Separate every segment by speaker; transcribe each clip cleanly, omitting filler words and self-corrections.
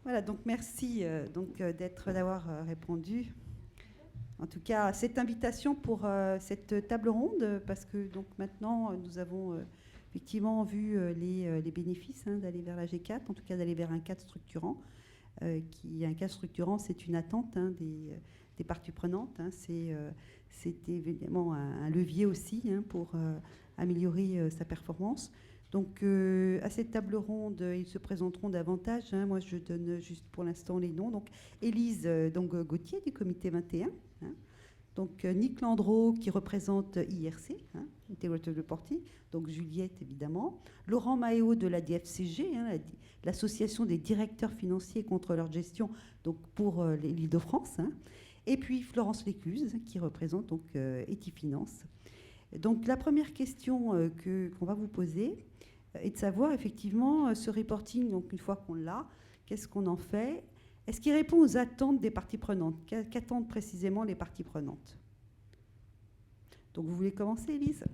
Speaker 1: Voilà, donc merci d'avoir répondu. En tout cas, cette invitation pour cette table ronde, parce que donc maintenant, nous avons effectivement vu les bénéfices d'aller vers la G4, en tout cas d'aller vers un cadre structurant. Un cadre structurant, c'est une attente des parties prenantes. C'est évidemment un levier aussi pour améliorer sa performance. Donc, à cette table ronde, ils se présenteront davantage. Moi, je donne juste pour l'instant les noms. Donc, Élise Gauthier du comité 21. Donc, Nick Landreau qui représente IRC, Integrated Reporting. Donc, Juliette, évidemment. Laurent Maheo de la DFCG, l'association des directeurs financiers et contrôleurs de gestion, donc pour l'Île-de-France. Et puis, Florence Lécluse qui représente donc Etifinance. Donc, la première question qu'on va vous poser est de savoir effectivement ce reporting, donc une fois qu'on l'a, qu'est-ce qu'on en fait? Est-ce qu'il répond aux attentes des parties prenantes? Qu'attendent précisément les parties prenantes? Donc vous voulez commencer, Élise?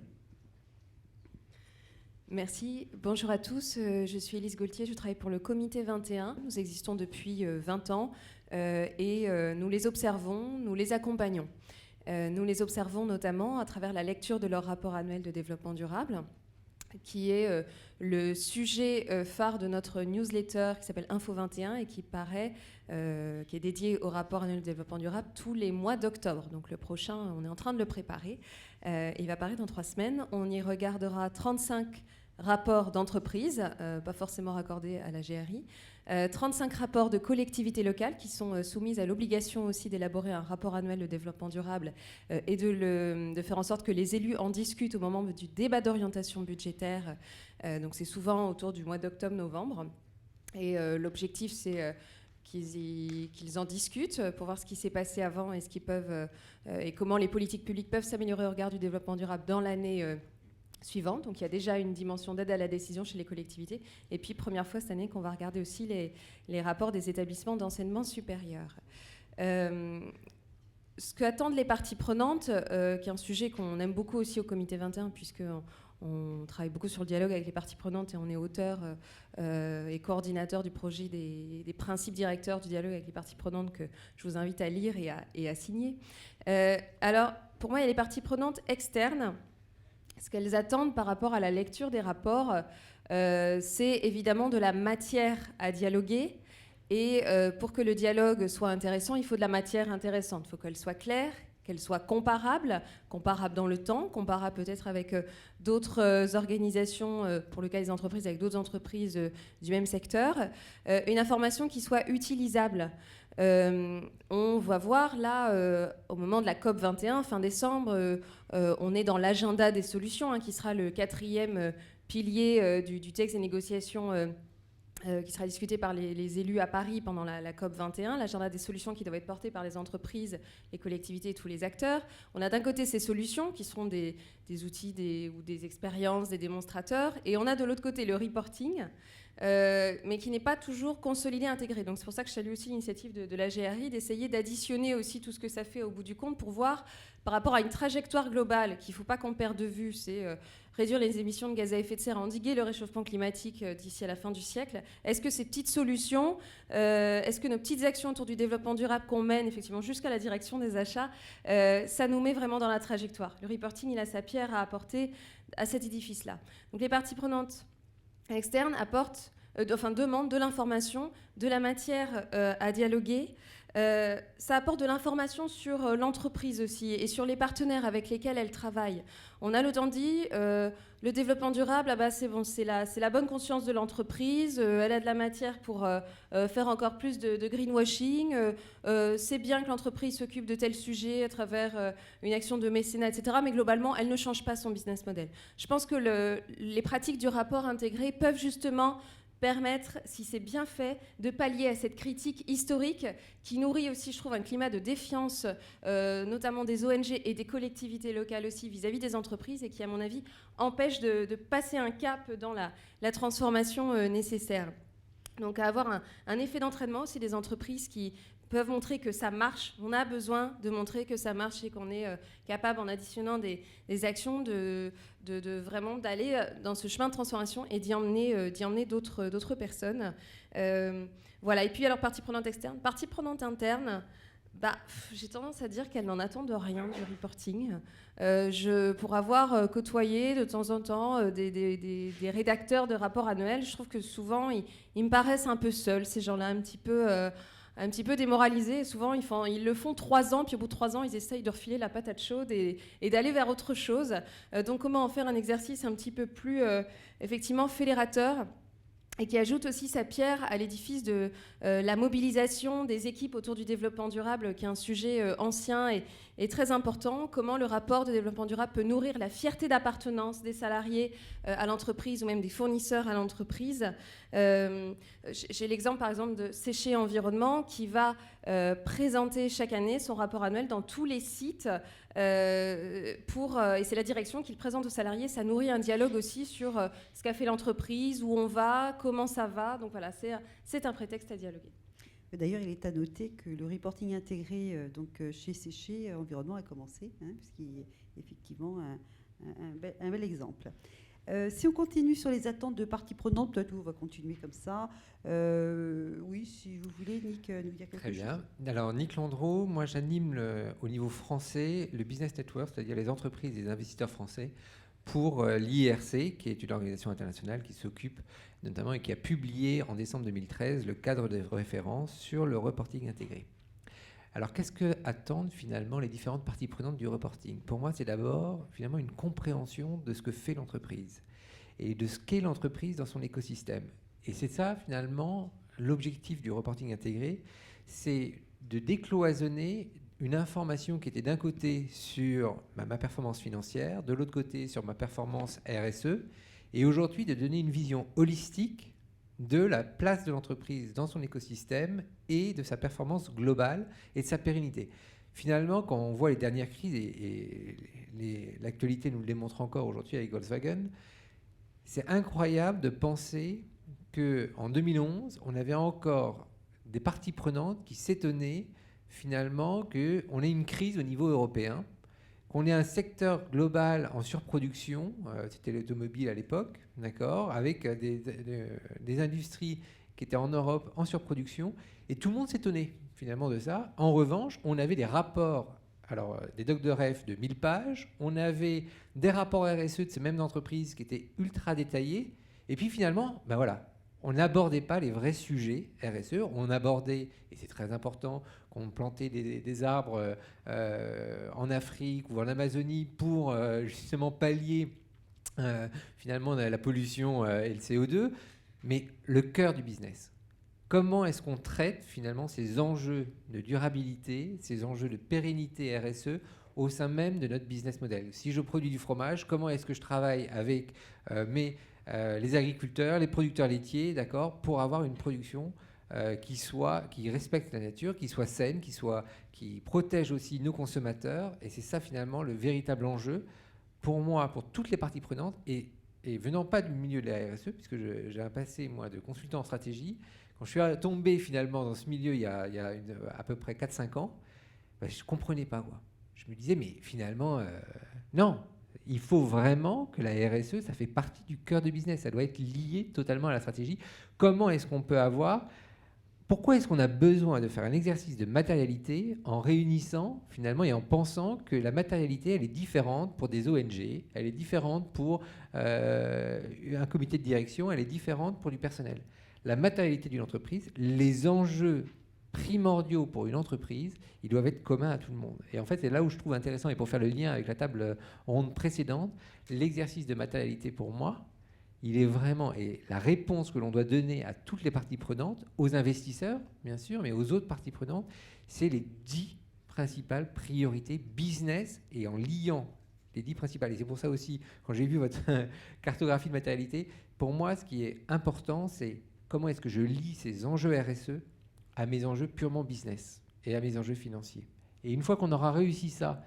Speaker 2: Merci. Bonjour à tous. Je suis Élise Gauthier, je travaille pour le comité 21. Nous existons depuis 20 ans et nous les observons, nous les accompagnons. Nous les observons notamment à travers la lecture de leur rapport annuel de développement durable, qui est le sujet phare de notre newsletter qui s'appelle Info 21 et qui est dédié au rapport annuel de développement durable tous les mois d'octobre. Donc le prochain, on est en train de le préparer. Il va paraître dans 3 semaines. On y regardera 35 rapports d'entreprise, pas forcément raccordés à la GRI, 35 rapports de collectivités locales qui sont soumises à l'obligation aussi d'élaborer un rapport annuel de développement durable et de faire en sorte que les élus en discutent au moment du débat d'orientation budgétaire. Donc c'est souvent autour du mois d'octobre-novembre. Et l'objectif, c'est qu'ils en discutent pour voir ce qui s'est passé avant et, et comment les politiques publiques peuvent s'améliorer au regard du développement durable dans l'année suivante. Donc il y a déjà une dimension d'aide à la décision chez les collectivités. Et puis, première fois cette année qu'on va regarder aussi les rapports des établissements d'enseignement supérieur. Ce qu'attendent les parties prenantes, qui est un sujet qu'on aime beaucoup aussi au comité 21, puisqu'on travaille beaucoup sur le dialogue avec les parties prenantes et on est auteur et coordinateur du projet des principes directeurs du dialogue avec les parties prenantes que je vous invite à lire et à signer. Alors, pour moi, il y a les parties prenantes externes. Ce qu'elles attendent par rapport à la lecture des rapports, c'est évidemment de la matière à dialoguer. Et pour que le dialogue soit intéressant, il faut de la matière intéressante. Il faut qu'elle soit claire, qu'elle soit comparable dans le temps, comparable peut-être avec d'autres organisations, pour le cas des entreprises, avec d'autres entreprises du même secteur. Une information qui soit utilisable. On va voir là, au moment de la COP 21, fin décembre, on est dans l'agenda des solutions, qui sera le 4e pilier du texte des négociations qui sera discuté par les élus à Paris pendant la COP 21, l'agenda des solutions qui doivent être portées par les entreprises, les collectivités et tous les acteurs. On a d'un côté ces solutions qui seront des outils ou des expériences, des démonstrateurs, et on a de l'autre côté le reporting, mais qui n'est pas toujours consolidé, intégré. Donc c'est pour ça que je salue aussi l'initiative de la GRI d'essayer d'additionner aussi tout ce que ça fait au bout du compte pour voir par rapport à une trajectoire globale qu'il ne faut pas qu'on perde de vue, c'est réduire les émissions de gaz à effet de serre, endiguer le réchauffement climatique d'ici à la fin du siècle. Est-ce que ces petites solutions, est-ce que nos petites actions autour du développement durable qu'on mène effectivement jusqu'à la direction des achats, ça nous met vraiment dans la trajectoire? Le reporting, il a sa pierre à apporter à cet édifice-là. Donc les parties prenantes externes demandent de l'information, de la matière à dialoguer. Ça apporte de l'information sur l'entreprise aussi et sur les partenaires avec lesquels elle travaille. On a longtemps dit, le développement durable, c'est bon, c'est la bonne conscience de l'entreprise, elle a de la matière pour faire encore plus de greenwashing, c'est bien que l'entreprise s'occupe de tels sujets à travers une action de mécénat, etc. Mais globalement, elle ne change pas son business model. Je pense que les pratiques du rapport intégré peuvent justement permettre, si c'est bien fait, de pallier à cette critique historique qui nourrit aussi, je trouve, un climat de défiance, notamment des ONG et des collectivités locales aussi vis-à-vis des entreprises et qui, à mon avis, empêche de passer un cap dans la transformation nécessaire. Donc à avoir un effet d'entraînement aussi des entreprises qui peuvent montrer que ça marche. On a besoin de montrer que ça marche et qu'on est capable, en additionnant des actions, de vraiment d'aller dans ce chemin de transformation et d'y emmener d'autres personnes. Voilà. Et puis alors, partie prenante externe. Partie prenante interne, j'ai tendance à dire qu'elle n'en attend de rien du reporting. Pour avoir côtoyé de temps en temps des rédacteurs de rapports annuels, je trouve que souvent, ils me paraissent un peu seuls, ces gens-là, un petit peu démoralisés. Souvent, ils le font 3 ans, puis au bout de 3 ans, ils essayent de refiler la patate chaude et d'aller vers autre chose. Donc, comment en faire un exercice un petit peu plus, effectivement, fédérateur, et qui ajoute aussi sa pierre à l'édifice de la mobilisation des équipes autour du développement durable, qui est un sujet ancien et très important. Comment le rapport de développement durable peut nourrir la fierté d'appartenance des salariés à l'entreprise ou même des fournisseurs à l'entreprise. J'ai l'exemple, par exemple, de Séché Environnement, qui va présenter chaque année son rapport annuel dans tous les sites. Et c'est la direction qui le présente aux salariés. Ça nourrit un dialogue aussi sur ce qu'a fait l'entreprise, où on va, comment ça va. Donc voilà, c'est un prétexte à dialoguer.
Speaker 1: D'ailleurs, il est à noter que le reporting intégré chez Séché Environnement a commencé, puisqu'il est effectivement un bel exemple. Si on continue sur les attentes de parties prenantes, peut-être on va continuer comme ça. Oui, si vous voulez, Nick, nous dire quelque chose.
Speaker 3: Très bien. Alors, Nick Landreau, moi j'anime au niveau français le Business Network, c'est-à-dire les entreprises et les investisseurs français, pour l'IRC, qui est une organisation internationale qui s'occupe notamment et qui a publié en décembre 2013 le cadre de référence sur le reporting intégré. Alors, qu'est-ce que attendent finalement les différentes parties prenantes du reporting ? Pour moi, c'est d'abord finalement une compréhension de ce que fait l'entreprise et de ce qu'est l'entreprise dans son écosystème. Et c'est ça, finalement, l'objectif du reporting intégré, c'est de décloisonner une information qui était d'un côté sur ma performance financière, de l'autre côté sur ma performance RSE, et aujourd'hui de donner une vision holistique de la place de l'entreprise dans son écosystème et de sa performance globale et de sa pérennité. Finalement, quand on voit les dernières crises, et l'actualité nous le démontre encore aujourd'hui avec Volkswagen, c'est incroyable de penser qu'en 2011, on avait encore des parties prenantes qui s'étonnaient finalement qu'on ait une crise au niveau européen, qu'on ait un secteur global en surproduction, c'était l'automobile à l'époque, d'accord, avec des industries qui étaient en Europe en surproduction, et tout le monde s'étonnait finalement de ça. En revanche, on avait des rapports, alors des docs de ref de 1000 pages, on avait des rapports RSE de ces mêmes entreprises qui étaient ultra détaillés, et puis finalement, voilà, on n'abordait pas les vrais sujets RSE, on abordait, et c'est très important, qu'on plantait des arbres en Afrique ou en Amazonie pour justement pallier finalement la pollution et le CO2, mais le cœur du business. Comment est-ce qu'on traite finalement ces enjeux de durabilité, ces enjeux de pérennité RSE au sein même de notre business model ? Si je produis du fromage, comment est-ce que je travaille avec les agriculteurs, les producteurs laitiers, d'accord, pour avoir une production qui respecte la nature, qui soit saine, qui protège aussi nos consommateurs. Et c'est ça finalement le véritable enjeu pour moi, pour toutes les parties prenantes, et venant pas du milieu de la RSE, puisque j'ai un passé moi de consultant en stratégie. Quand je suis tombé finalement dans ce milieu il y a à peu près 4-5 ans, je ne comprenais pas quoi. Je me disais mais finalement non. Il faut vraiment que la RSE, ça fait partie du cœur du business. Ça doit être lié totalement à la stratégie. Comment est-ce qu'on peut pourquoi est-ce qu'on a besoin de faire un exercice de matérialité en réunissant finalement et en pensant que la matérialité, elle est différente pour des ONG, elle est différente pour un comité de direction, elle est différente pour du personnel. La matérialité d'une entreprise, les enjeux primordiaux pour une entreprise, ils doivent être communs à tout le monde. Et en fait, c'est là où je trouve intéressant, et pour faire le lien avec la table ronde précédente, l'exercice de matérialité pour moi, il est vraiment, et la réponse que l'on doit donner à toutes les parties prenantes, aux investisseurs, bien sûr, mais aux autres parties prenantes, c'est les 10 principales priorités business, et en liant les 10 principales. Et c'est pour ça aussi, quand j'ai vu votre cartographie de matérialité, pour moi, ce qui est important, c'est comment est-ce que je lie ces enjeux RSE à mes enjeux purement business et à mes enjeux financiers. Et une fois qu'on aura réussi ça,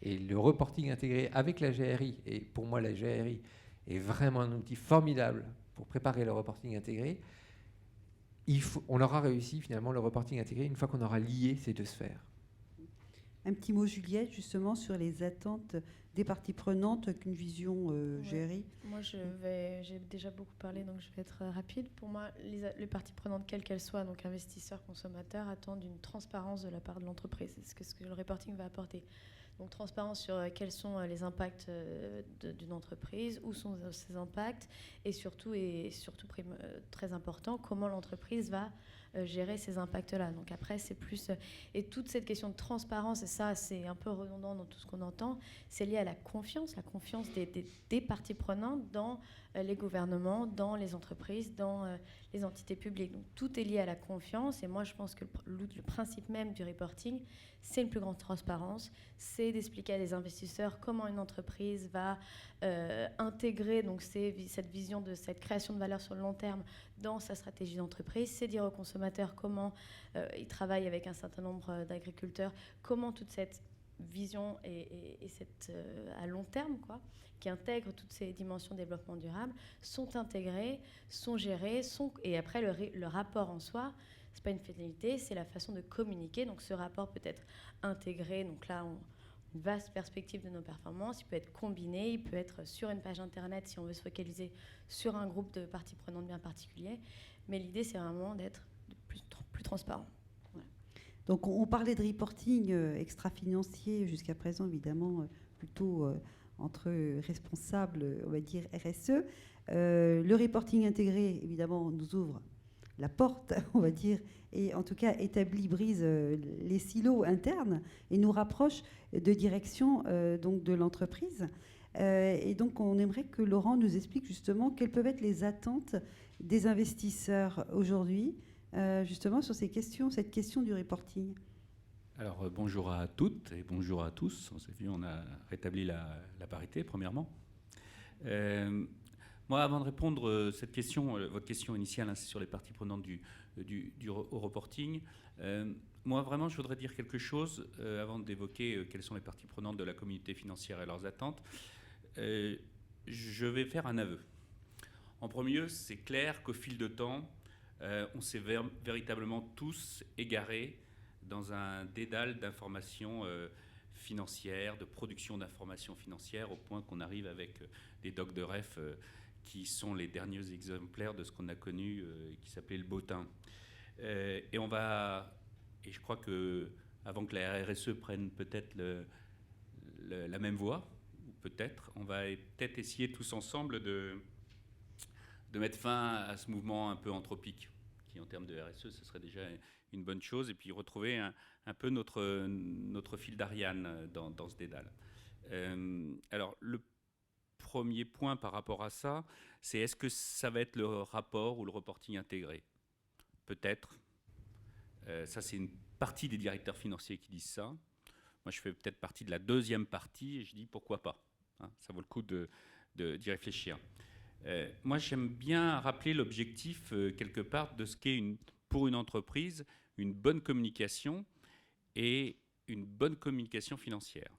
Speaker 3: et le reporting intégré avec la GRI, et pour moi la GRI est vraiment un outil formidable pour préparer le reporting intégré, on aura réussi finalement le reporting intégré une fois qu'on aura lié ces deux sphères.
Speaker 1: Un petit mot, Juliette, justement, sur les attentes des parties prenantes, qu'une vision gérée.
Speaker 4: Moi, j'ai déjà beaucoup parlé, donc je vais être rapide. Pour moi, les parties prenantes, quelles qu'elles soient, donc investisseurs, consommateurs, attendent une transparence de la part de l'entreprise. C'est ce que le reporting va apporter. Donc, transparence sur quels sont les impacts d'une entreprise, où sont ces impacts, et surtout très important, comment l'entreprise va gérer ces impacts-là. Donc après, c'est plus... et toute cette question de transparence, et ça, c'est un peu redondant dans tout ce qu'on entend, c'est lié à la confiance des parties prenantes dans les gouvernements, dans les entreprises, dans les entités publiques. Donc tout est lié à la confiance, et moi, je pense que le principe même du reporting, c'est une plus grande transparence, c'est d'expliquer à des investisseurs comment une entreprise va intégrer donc cette vision de cette création de valeur sur le long terme dans sa stratégie d'entreprise, c'est dire aux consommateurs comment ils travaillent avec un certain nombre d'agriculteurs, comment toute cette vision et cette, à long terme, qui intègre toutes ces dimensions de développement durable, sont intégrées, sont gérées, et après le rapport en soi, c'est pas une finalité, c'est la façon de communiquer. Donc ce rapport peut être intégré, donc là une vaste perspective de nos performances, il peut être combiné, il peut être sur une page internet si on veut se focaliser sur un groupe de parties prenantes bien particulier, mais l'idée c'est vraiment d'être plus transparent. Voilà.
Speaker 1: Donc on parlait de reporting extra-financier jusqu'à présent, évidemment, plutôt entre responsables, on va dire RSE. Le reporting intégré, évidemment, nous ouvre la porte, on va dire, et en tout cas brise les silos internes et nous rapproche de direction donc de l'entreprise. Et donc on aimerait que Laurent nous explique justement quelles peuvent être les attentes des investisseurs aujourd'hui, justement sur cette question du reporting.
Speaker 5: Alors bonjour à toutes et bonjour à tous. On s'est vu, on a rétabli la parité premièrement. Moi, avant de répondre cette question, votre question initiale, c'est sur les parties prenantes au reporting. Moi, vraiment, je voudrais dire quelque chose avant d'évoquer quelles sont les parties prenantes de la communauté financière et leurs attentes. Je vais faire un aveu. En premier lieu, c'est clair qu'au fil de temps, on s'est véritablement tous égarés dans un dédale d'informations financières, de production d'informations financières, au point qu'on arrive avec des docs de ref qui sont les derniers exemplaires de ce qu'on a connu, qui s'appelait le bottin. Et je crois que avant que la RSE prenne peut-être la même voie, ou peut-être, on va peut-être essayer tous ensemble de mettre fin à ce mouvement un peu anthropique, qui en termes de RSE, ce serait déjà une bonne chose, et puis retrouver un peu notre fil d'Ariane dans ce dédale. Alors, le premier point par rapport à ça, c'est est-ce que ça va être le rapport ou le reporting intégré ? Peut-être. Ça, c'est une partie des directeurs financiers qui disent ça. Moi, je fais peut-être partie de la deuxième partie et je dis pourquoi pas. Hein, ça vaut le coup d'y réfléchir. Moi, j'aime bien rappeler l'objectif, quelque part, de ce qu'est pour une entreprise une bonne communication et une bonne communication financière.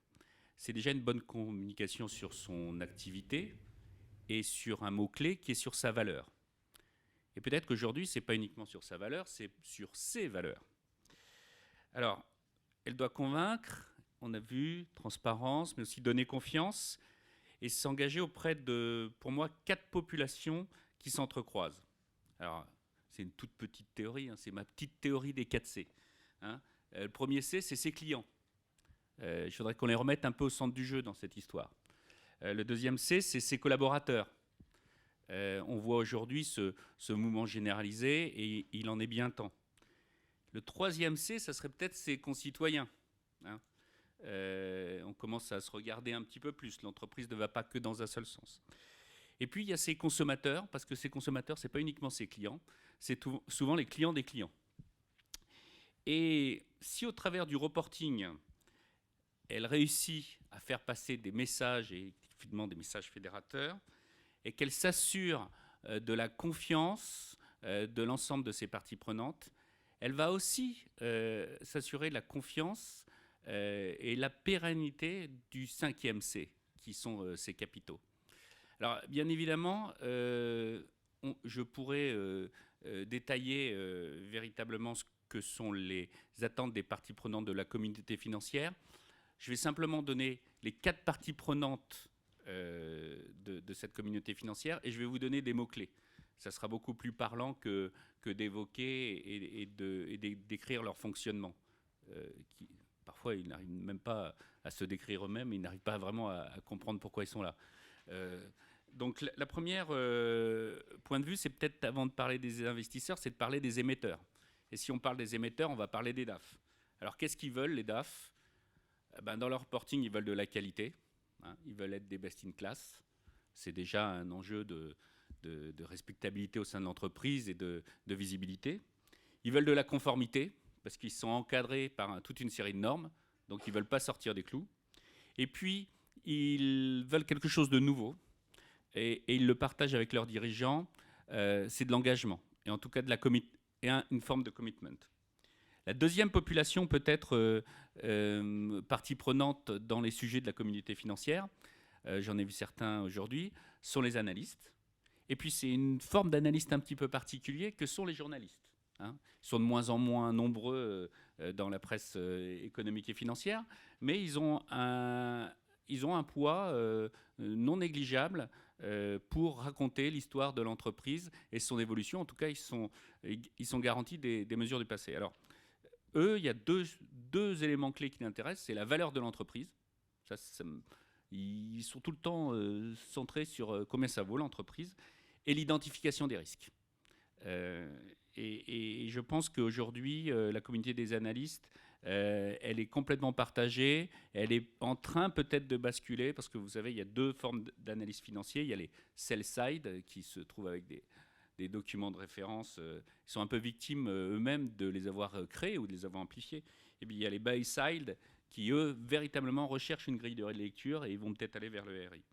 Speaker 5: C'est déjà une bonne communication sur son activité et sur un mot-clé qui est sur sa valeur. Et peut-être qu'aujourd'hui, ce n'est pas uniquement sur sa valeur, c'est sur ses valeurs. Alors, elle doit convaincre, on a vu, transparence, mais aussi donner confiance et s'engager auprès de, pour moi, 4 populations qui s'entrecroisent. Alors, c'est une toute petite théorie, hein, c'est ma petite théorie des 4 C. Hein. Le premier C, c'est ses clients. Je voudrais qu'on les remette un peu au centre du jeu dans cette histoire. Le deuxième C, c'est ses collaborateurs. On voit aujourd'hui ce mouvement généralisé et il en est bien temps. Le troisième C, ça serait peut-être ses concitoyens. Hein. On commence à se regarder un petit peu plus. L'entreprise ne va pas que dans un seul sens. Et puis, il y a ses consommateurs, parce que ces consommateurs, ce n'est pas uniquement ses clients, c'est souvent les clients des clients. Et si au travers du reporting, elle réussit à faire passer des messages, et effectivement des messages fédérateurs, et qu'elle s'assure de la confiance de l'ensemble de ses parties prenantes, elle va aussi s'assurer de la confiance et la pérennité du 5e C, qui sont ses capitaux. Alors, bien évidemment, je pourrais détailler véritablement ce que sont les attentes des parties prenantes de la communauté financière. Je vais simplement donner les 4 parties prenantes de cette communauté financière et je vais vous donner des mots-clés. Ça sera beaucoup plus parlant que d'évoquer et d'écrire leur fonctionnement. Parfois, ils n'arrivent même pas à se décrire eux-mêmes, ils n'arrivent pas vraiment à comprendre pourquoi ils sont là. Donc la première point de vue, c'est peut-être, avant de parler des investisseurs, c'est de parler des émetteurs. Et si on parle des émetteurs, on va parler des DAF. Alors qu'est-ce qu'ils veulent, les DAF? Dans leur reporting, ils veulent de la qualité. Ils veulent être des best in class. C'est déjà un enjeu de respectabilité au sein de l'entreprise et de visibilité. Ils veulent de la conformité, parce qu'ils sont encadrés par toute une série de normes, donc ils ne veulent pas sortir des clous. Et puis, ils veulent quelque chose de nouveau, et ils le partagent avec leurs dirigeants, c'est de l'engagement, et en tout cas une forme de commitment. La deuxième population peut être partie prenante dans les sujets de la communauté financière, j'en ai vu certains aujourd'hui, sont les analystes. Et puis c'est une forme d'analyste un petit peu particulier que sont les journalistes. Ils sont de moins en moins nombreux dans la presse économique et financière, mais ils ont un poids non négligeable pour raconter l'histoire de l'entreprise et son évolution. En tout cas, ils sont garantis des mesures du passé. Alors, eux, il y a deux éléments clés qui les intéressent. C'est la valeur de l'entreprise. Ils sont tout le temps centrés sur combien ça vaut l'entreprise et l'identification des risques. Et je pense qu'aujourd'hui, la communauté des analystes, elle est complètement partagée. Elle est en train peut-être de basculer parce que vous savez, il y a 2 formes d'analyse financière. Il y a les sell-side qui se trouvent avec des documents de référence. Ils sont un peu victimes eux-mêmes de les avoir créés ou de les avoir amplifiés. Et puis il y a les buy-side qui, eux, véritablement recherchent une grille de lecture et ils vont peut-être aller vers le RI.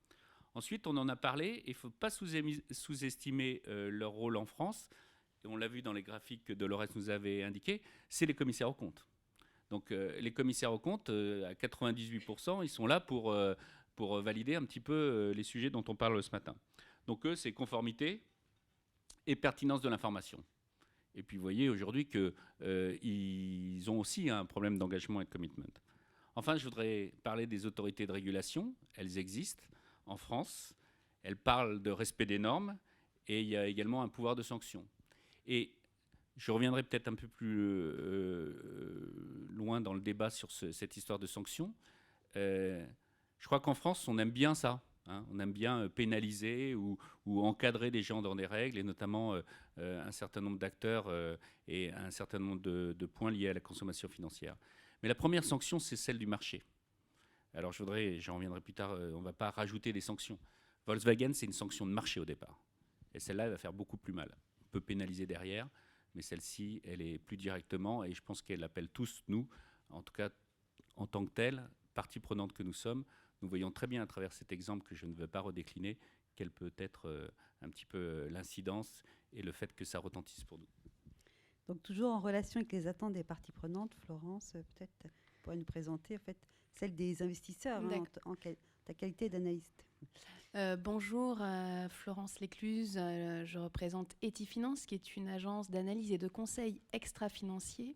Speaker 5: Ensuite, on en a parlé, et il ne faut pas sous-estimer leur rôle en France. Et on l'a vu dans les graphiques que Dolores nous avait indiqués, c'est les commissaires aux comptes. Donc les commissaires aux comptes, à 98%, ils sont là pour valider un petit peu les sujets dont on parle ce matin. Donc eux, c'est conformité et pertinence de l'information. Et puis vous voyez aujourd'hui qu'ils ont aussi un problème d'engagement et de commitment. Enfin, je voudrais parler des autorités de régulation. Elles existent en France. Elles parlent de respect des normes et il y a également un pouvoir de sanction. Et je reviendrai peut-être un peu plus loin dans le débat sur cette histoire de sanctions. Je crois qu'en France, on aime bien ça. On aime bien pénaliser ou encadrer des gens dans des règles, et notamment un certain nombre d'acteurs et un certain nombre de points liés à la consommation financière. Mais la première sanction, c'est celle du marché. Alors j'en reviendrai plus tard, on ne va pas rajouter des sanctions. Volkswagen, c'est une sanction de marché au départ. Et celle-là, elle va faire beaucoup plus mal. On peut pénaliser derrière, mais celle-ci, elle est plus directement, et je pense qu'elle appelle tous, nous, en tout cas en tant que telle, partie prenante que nous sommes, nous voyons très bien à travers cet exemple que je ne veux pas redécliner, quelle peut être un petit peu l'incidence et le fait que ça retentisse pour nous.
Speaker 1: Donc toujours en relation avec les attentes des parties prenantes, Florence, peut-être pourrait nous présenter en fait celle des investisseurs en ta qualité d'analyste.
Speaker 6: Bonjour, Florence Lécluse, je représente Etifinance, qui est une agence d'analyse et de conseil extra-financier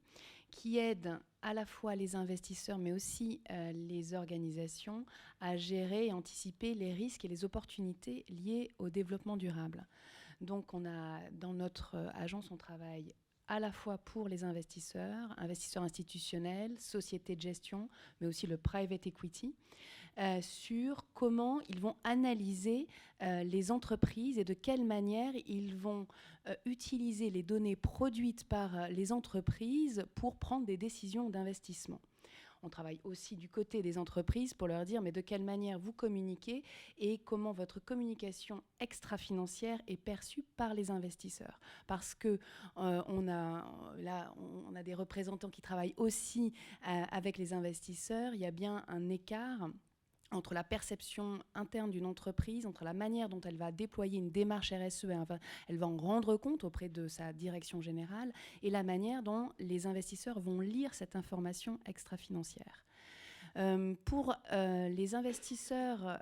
Speaker 6: qui aide à la fois les investisseurs mais aussi les organisations à gérer et anticiper les risques et les opportunités liées au développement durable. Donc dans notre agence, on travaille à la fois pour les investisseurs institutionnels, sociétés de gestion, mais aussi le private equity, sur comment ils vont analyser les entreprises et de quelle manière ils vont utiliser les données produites par les entreprises pour prendre des décisions d'investissement. On travaille aussi du côté des entreprises pour leur dire mais de quelle manière vous communiquez et comment votre communication extra-financière est perçue par les investisseurs. Parce que on a des représentants qui travaillent aussi avec les investisseurs. Il y a bien un écart entre la perception interne d'une entreprise, entre la manière dont elle va déployer une démarche RSE, elle va en rendre compte auprès de sa direction générale, et la manière dont les investisseurs vont lire cette information extra-financière. Pour les investisseurs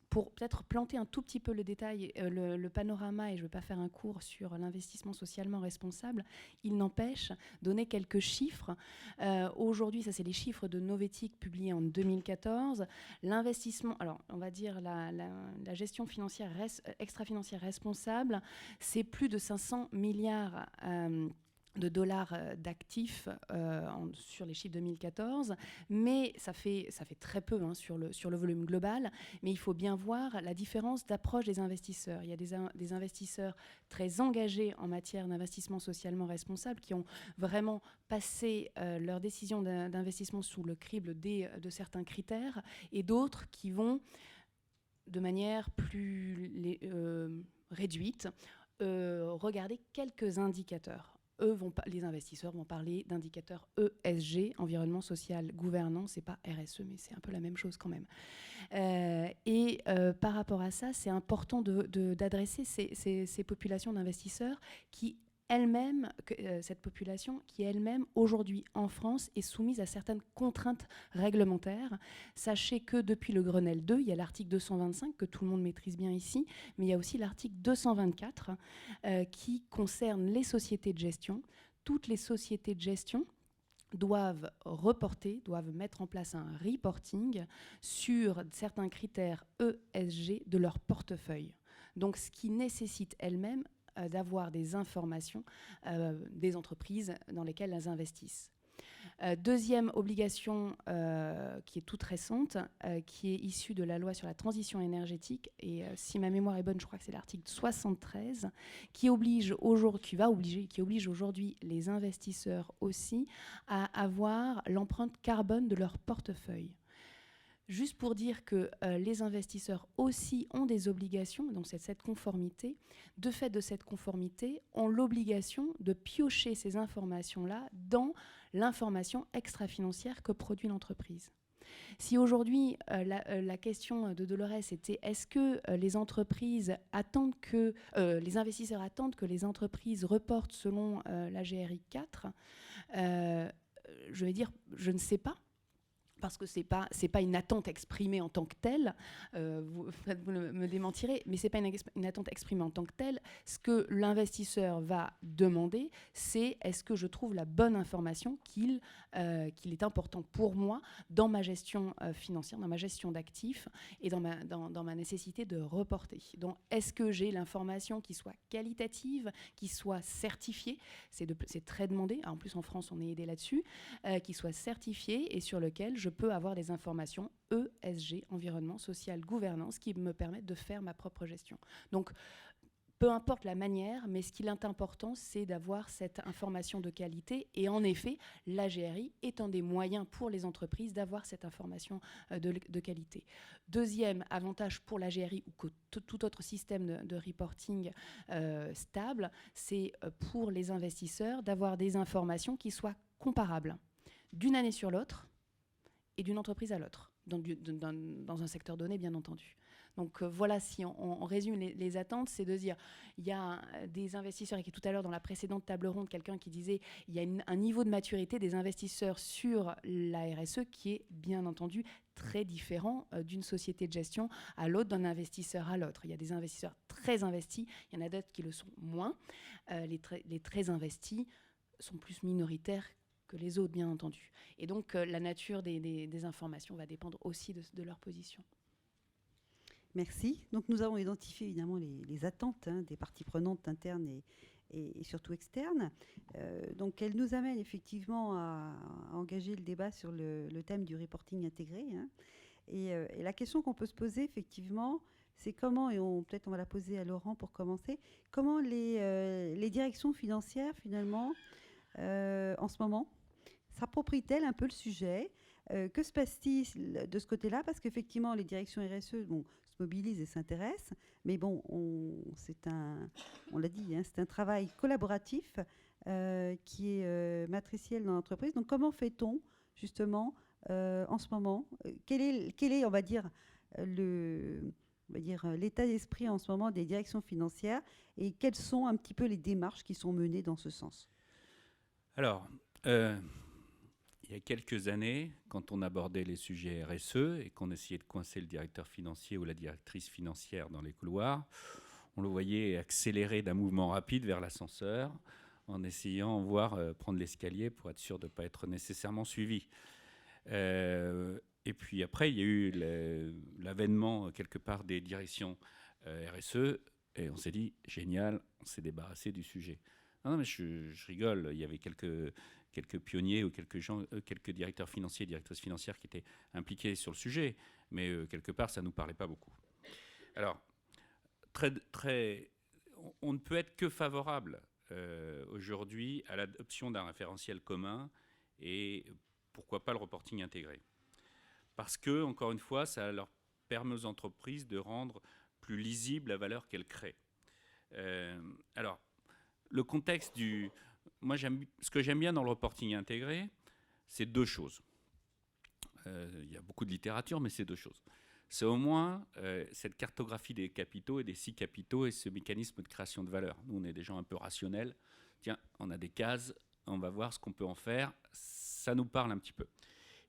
Speaker 6: pour peut-être planter un tout petit peu le détail, le panorama, et je ne veux pas faire un cours sur l'investissement socialement responsable, il n'empêche, donner quelques chiffres. Aujourd'hui, ça c'est les chiffres de Novetic publiés en 2014. L'investissement, alors on va dire la gestion financière extra-financière responsable, c'est plus de 500 milliards de dollars d'actifs sur les chiffres 2014, mais ça fait très peu sur le volume global, mais il faut bien voir la différence d'approche des investisseurs. Il y a des investisseurs très engagés en matière d'investissement socialement responsable qui ont vraiment passé leur décision d'investissement sous le crible de certains critères, et d'autres qui vont de manière plus réduite regarder quelques indicateurs. Les investisseurs vont parler d'indicateurs ESG, environnement, social, gouvernance. C'est pas RSE, mais c'est un peu la même chose quand même. Par rapport à ça, c'est important d'adresser ces populations d'investisseurs qui elle-même, cette population qui elle-même, aujourd'hui en France, est soumise à certaines contraintes réglementaires. Sachez que depuis le Grenelle 2, il y a l'article 225 que tout le monde maîtrise bien ici, mais il y a aussi l'article 224 qui concerne les sociétés de gestion. Toutes les sociétés de gestion doivent mettre en place un reporting sur certains critères ESG de leur portefeuille. Donc, ce qui nécessite elles-mêmes d'avoir des informations des entreprises dans lesquelles elles investissent. Deuxième obligation qui est toute récente, qui est issue de la loi sur la transition énergétique, et si ma mémoire est bonne, je crois que c'est l'article 73, qui oblige aujourd'hui les investisseurs aussi à avoir l'empreinte carbone de leur portefeuille. Juste pour dire que les investisseurs aussi ont des obligations, donc c'est cette conformité. De fait de cette conformité, ont l'obligation de piocher ces informations-là dans l'information extra-financière que produit l'entreprise. Si aujourd'hui, la question de Dolores était est-ce que les entreprises attendent que les investisseurs attendent que les entreprises reportent selon la GRI 4, je vais dire je ne sais pas. Parce que c'est pas une attente exprimée en tant que telle, vous me démentirez, mais c'est pas une attente exprimée en tant que telle. Ce que l'investisseur va demander, c'est est-ce que je trouve la bonne information qu'il est important pour moi dans ma gestion financière, dans ma gestion d'actifs et dans ma nécessité de reporter. Donc, est-ce que j'ai l'information qui soit qualitative, qui soit certifiée, c'est très demandé, en plus en France on est aidé là-dessus, qui soit certifiée et sur lequel je peux avoir des informations ESG, environnement, social, gouvernance, qui me permettent de faire ma propre gestion. Donc, peu importe la manière, mais ce qui est important, c'est d'avoir cette information de qualité. Et en effet, la GRI est un des moyens pour les entreprises d'avoir cette information de qualité. Deuxième avantage pour la GRI ou que tout autre système de reporting stable, c'est pour les investisseurs d'avoir des informations qui soient comparables d'une année sur l'autre et d'une entreprise à l'autre, dans un secteur donné, bien entendu. Donc voilà, si on résume les attentes, c'est de dire, il y a des investisseurs, et qui tout à l'heure dans la précédente table ronde, quelqu'un qui disait, il y a un niveau de maturité des investisseurs sur la RSE qui est bien entendu très différent d'une société de gestion à l'autre, d'un investisseur à l'autre. Il y a des investisseurs très investis, il y en a d'autres qui le sont moins. Les très investis sont plus minoritaires que les autres, bien entendu. Et donc, la nature des informations va dépendre aussi de leur position.
Speaker 1: Merci. Donc, nous avons identifié évidemment les attentes des parties prenantes internes et surtout externes. Donc, elle nous amène effectivement à engager le débat sur le thème du reporting intégré. Et la question qu'on peut se poser, effectivement, c'est comment, et peut-être on va la poser à Laurent pour commencer, comment les directions financières, finalement, en ce moment, s'approprient-elles un peu le sujet? Que se passe-t-il de ce côté-là? Parce qu'effectivement, les directions RSE se mobilisent et s'intéressent, mais bon, on l'a dit, c'est un travail collaboratif qui est matriciel dans l'entreprise. Donc, comment fait-on, justement, en ce moment? Quel est, on va dire, l'état d'esprit en ce moment des directions financières, et quelles sont un petit peu les démarches qui sont menées dans ce sens?
Speaker 5: Alors, il y a quelques années, quand on abordait les sujets RSE et qu'on essayait de coincer le directeur financier ou la directrice financière dans les couloirs, on le voyait accélérer d'un mouvement rapide vers l'ascenseur en essayant, voire prendre l'escalier pour être sûr de ne pas être nécessairement suivi. Et puis après, il y a eu l'avènement quelque part des directions RSE et on s'est dit, génial, on s'est débarrassé du sujet. Non, mais je rigole, il y avait quelques pionniers ou quelques directeurs financiers et directrices financières qui étaient impliqués sur le sujet, mais quelque part, ça ne nous parlait pas beaucoup. Alors, on ne peut être que favorable aujourd'hui à l'adoption d'un référentiel commun et pourquoi pas le reporting intégré. Parce que, encore une fois, ça leur permet aux entreprises de rendre plus lisible la valeur qu'elles créent. Alors, le contexte ce que j'aime bien dans le reporting intégré, c'est deux choses. Il y a beaucoup de littérature, mais c'est deux choses. C'est au moins cette cartographie des capitaux et des 6 capitaux et ce mécanisme de création de valeur. Nous, on est des gens un peu rationnels. Tiens, on a des cases, on va voir ce qu'on peut en faire. Ça nous parle un petit peu.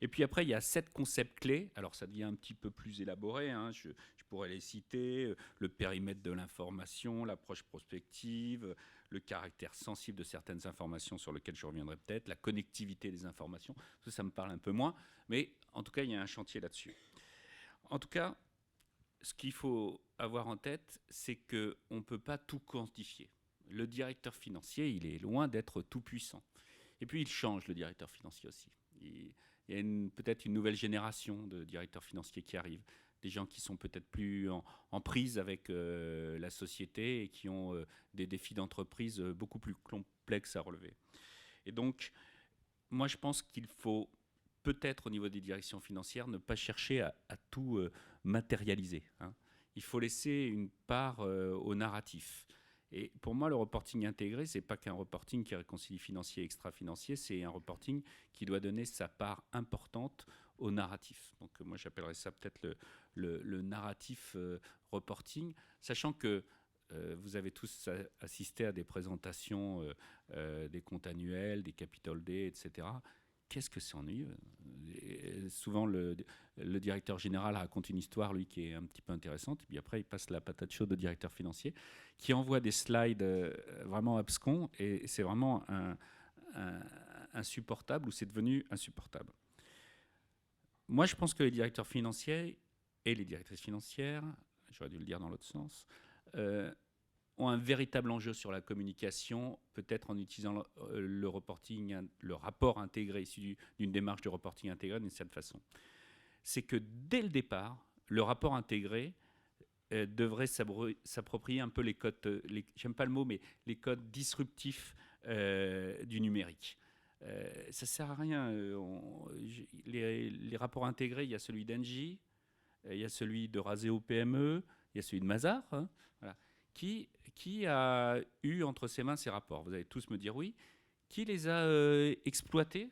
Speaker 5: Et puis après, il y a 7 concepts clés. Alors, ça devient un petit peu plus élaboré. Je pourrais les citer. Le périmètre de l'information, l'approche prospective, le caractère sensible de certaines informations sur lesquelles je reviendrai peut-être, la connectivité des informations. Ça me parle un peu moins. Mais en tout cas, il y a un chantier là-dessus. En tout cas, ce qu'il faut avoir en tête, c'est qu'on ne peut pas tout quantifier. Le directeur financier, il est loin d'être tout puissant. Et puis, il change, le directeur financier aussi. Il y a peut-être une nouvelle génération de directeurs financiers qui arrivent, des gens qui sont peut-être plus en prise avec la société et qui ont des défis d'entreprise beaucoup plus complexes à relever. Et donc, moi, je pense qu'il faut peut-être au niveau des directions financières ne pas chercher à tout matérialiser. Il faut laisser une part au narratif. Et pour moi, le reporting intégré, ce n'est pas qu'un reporting qui réconcilie financier et extra-financier, c'est un reporting qui doit donner sa part importante au narratif. Donc moi, j'appellerais ça peut-être le narratif reporting, sachant que vous avez tous assisté à des présentations des comptes annuels, des capital day, etc. Qu'est-ce que c'est ennuyeux. Souvent, le directeur général raconte une histoire, lui, qui est un petit peu intéressante. Et puis après, il passe la patate chaude au directeur financier, qui envoie des slides vraiment abscons. Et c'est vraiment insupportable, ou c'est devenu insupportable. Moi, je pense que les directeurs financiers et les directrices financières, j'aurais dû le dire dans l'autre sens, ont un véritable enjeu sur la communication, peut-être en utilisant le reporting, le rapport intégré issu d'une démarche de reporting intégré d'une certaine façon. C'est que dès le départ, le rapport intégré devrait s'approprier un peu les codes, j'aime pas le mot, mais les codes disruptifs du numérique. Ça sert à rien. Les rapports intégrés, il y a celui d'Engie, il y a celui de Raseo PME, il y a celui de Mazars, voilà. Qui a eu entre ses mains ces rapports? Vous allez tous me dire oui. Qui les a exploités?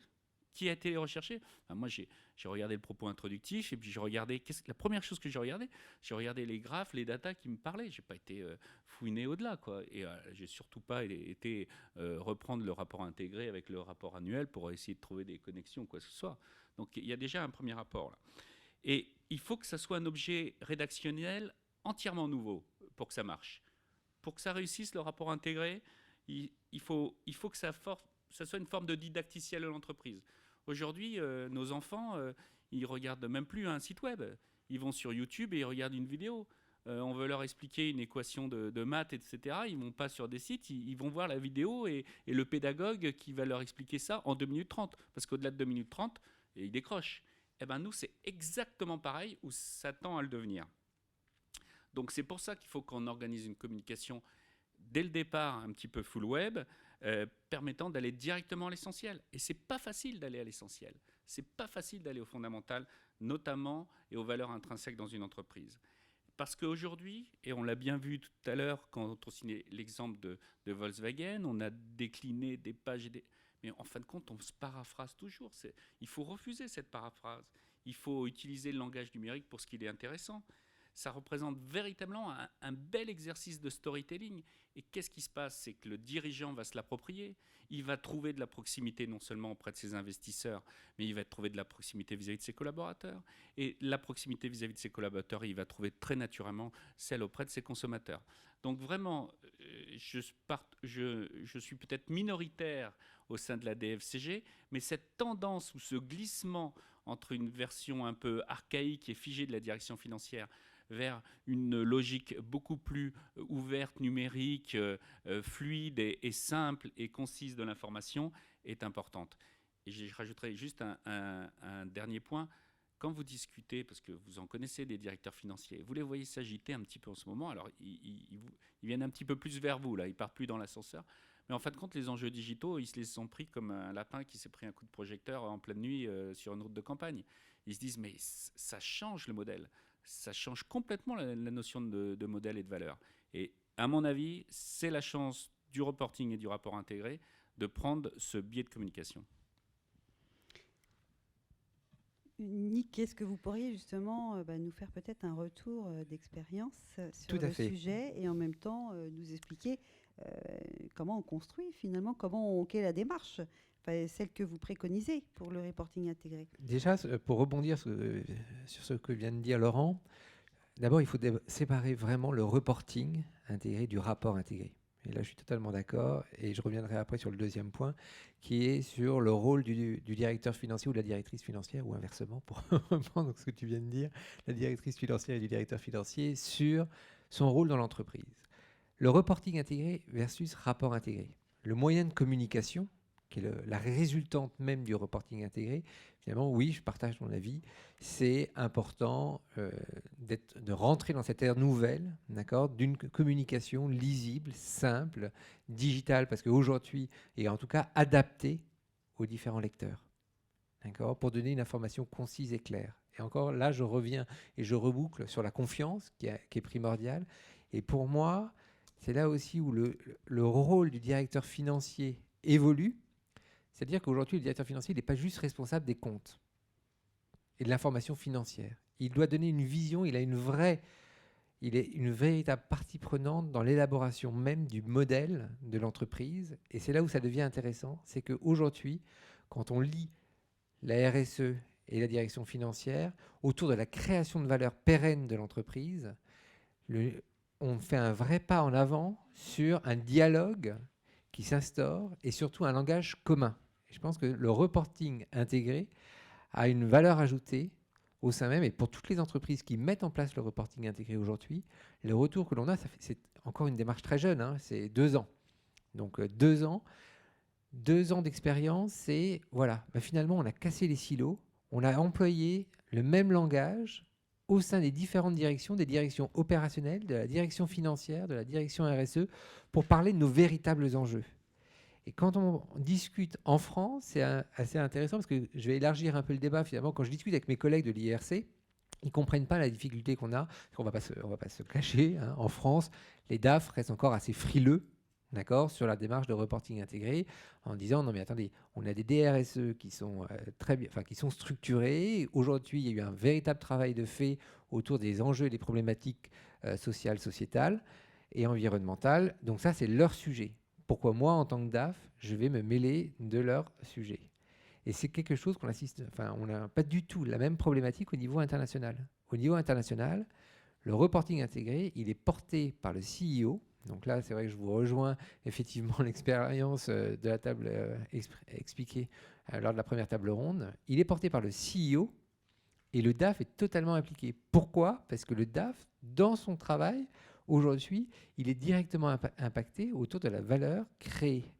Speaker 5: Qui a été recherché? Moi, j'ai regardé le propos introductif et puis j'ai regardé. La première chose que j'ai regardé les graphes, les datas qui me parlaient. J'ai pas été fouiné au-delà, quoi. Et j'ai surtout pas été reprendre le rapport intégré avec le rapport annuel pour essayer de trouver des connexions, quoi que ce soit. Donc, il y a déjà un premier rapport là. Et il faut que ça soit un objet rédactionnel entièrement nouveau pour que ça marche. Pour que ça réussisse, le rapport intégré, il faut que ça soit une forme de didacticiel de l'entreprise. Aujourd'hui, nos enfants, ils ne regardent même plus un site web. Ils vont sur YouTube et ils regardent une vidéo. On veut leur expliquer une équation de maths, etc. Ils ne vont pas sur des sites, ils vont voir la vidéo et le pédagogue qui va leur expliquer ça en 2 minutes 30. Parce qu'au-delà de 2 minutes 30, ils décrochent. Eh bien, nous, c'est exactement pareil ou ça tend à le devenir. Donc c'est pour ça qu'il faut qu'on organise une communication dès le départ un petit peu full web, permettant d'aller directement à l'essentiel. Et c'est pas facile d'aller à l'essentiel. C'est pas facile d'aller au fondamental, notamment et aux valeurs intrinsèques dans une entreprise. Parce qu'aujourd'hui, et on l'a bien vu tout à l'heure quand on citait l'exemple de Volkswagen, on a décliné des pages mais en fin de compte, on se paraphrase toujours. Il faut refuser cette paraphrase. Il faut utiliser le langage numérique pour ce qu'il est intéressant. ça représente véritablement un bel exercice de storytelling. Et qu'est-ce qui se passe? C'est que le dirigeant va se l'approprier. Il va trouver de la proximité non seulement auprès de ses investisseurs, mais il va trouver de la proximité vis-à-vis de ses collaborateurs. Et la proximité vis-à-vis de ses collaborateurs, il va trouver très naturellement celle auprès de ses consommateurs. Donc vraiment, je suis peut-être minoritaire au sein de la DFCG, mais cette tendance ou ce glissement entre une version un peu archaïque et figée de la direction financière vers une logique beaucoup plus ouverte, numérique, fluide et simple et concise de l'information est importante. Et je rajouterai juste un dernier point. Quand vous discutez, parce que vous en connaissez des directeurs financiers, vous les voyez s'agiter un petit peu en ce moment, alors ils viennent un petit peu plus vers vous, là, ils ne partent plus dans l'ascenseur. Mais en fin de compte, les enjeux digitaux, ils se les sont pris comme un lapin qui s'est pris un coup de projecteur en pleine nuit sur une route de campagne. Ils se disent, mais ça change le modèle. Ça change complètement la notion de modèle et de valeur. Et à mon avis, c'est la chance du reporting et du rapport intégré de prendre ce biais de communication.
Speaker 1: Nick, est-ce que vous pourriez justement nous faire peut-être un retour d'expérience sur
Speaker 3: Tout à
Speaker 1: le
Speaker 3: fait.
Speaker 1: sujet et en même temps nous expliquer comment on construit finalement, quelle est la démarche, celle que vous préconisez pour le reporting intégré?
Speaker 3: Déjà, pour rebondir sur ce que vient de dire Laurent, d'abord, il faut séparer vraiment le reporting intégré du rapport intégré. Et là, je suis totalement d'accord. Et je reviendrai après sur le deuxième point, qui est sur le rôle du directeur financier ou de la directrice financière, ou inversement, pour reprendre ce que tu viens de dire, la directrice financière et du directeur financier, sur son rôle dans l'entreprise. Le reporting intégré versus rapport intégré. Le moyen de communication, qui est la résultante même du reporting intégré, finalement, oui, je partage ton avis, c'est important de rentrer dans cette ère nouvelle, d'accord, d'une communication lisible, simple, digitale, parce qu'aujourd'hui, et en tout cas adaptée aux différents lecteurs, d'accord, pour donner une information concise et claire. Et encore là, je reviens et je reboucle sur la confiance qui est primordiale. Et pour moi, c'est là aussi où le rôle du directeur financier évolue. C'est-à-dire qu'aujourd'hui, le directeur financier n'est pas juste responsable des comptes et de l'information financière. Il doit donner une vision, il est une véritable partie prenante dans l'élaboration même du modèle de l'entreprise. Et c'est là où ça devient intéressant, c'est qu'aujourd'hui, quand on lit la RSE et la direction financière, autour de la création de valeur pérenne de l'entreprise, on fait un vrai pas en avant sur un dialogue qui s'instaure et surtout un langage commun. Et je pense que le reporting intégré a une valeur ajoutée au sein même, et pour toutes les entreprises qui mettent en place le reporting intégré aujourd'hui, le retour que l'on a, c'est encore une démarche très jeune, hein, c'est 2 ans. Donc 2 ans d'expérience, c'est voilà, finalement on a cassé les silos, on a employé le même langage au sein des différentes directions, des directions opérationnelles, de la direction financière, de la direction RSE, pour parler de nos véritables enjeux. Et quand on discute en France, c'est assez intéressant parce que je vais élargir un peu le débat finalement. Quand je discute avec mes collègues de l'IRC, ils ne comprennent pas la difficulté qu'on a. On ne va pas se cacher. Hein. En France, les DAF restent encore assez frileux, d'accord, sur la démarche de reporting intégré, en disant non mais attendez, on a des DRSE qui sont très bien, qui sont structurés. Aujourd'hui, il y a eu un véritable travail de fait autour des enjeux et des problématiques sociales, sociétales et environnementales. Donc ça, c'est leur sujet. Pourquoi moi, en tant que DAF, je vais me mêler de leur sujet? Et c'est quelque chose qu'on assiste, on n'a pas du tout la même problématique au niveau international. Au niveau international, le reporting intégré, il est porté par le CEO. Donc là, c'est vrai que je vous rejoins effectivement l'expérience de la table expliquée lors de la première table ronde. Il est porté par le CEO et le DAF est totalement impliqué. Pourquoi? Parce que le DAF, dans son travail, aujourd'hui, il est directement impacté autour de la valeur créée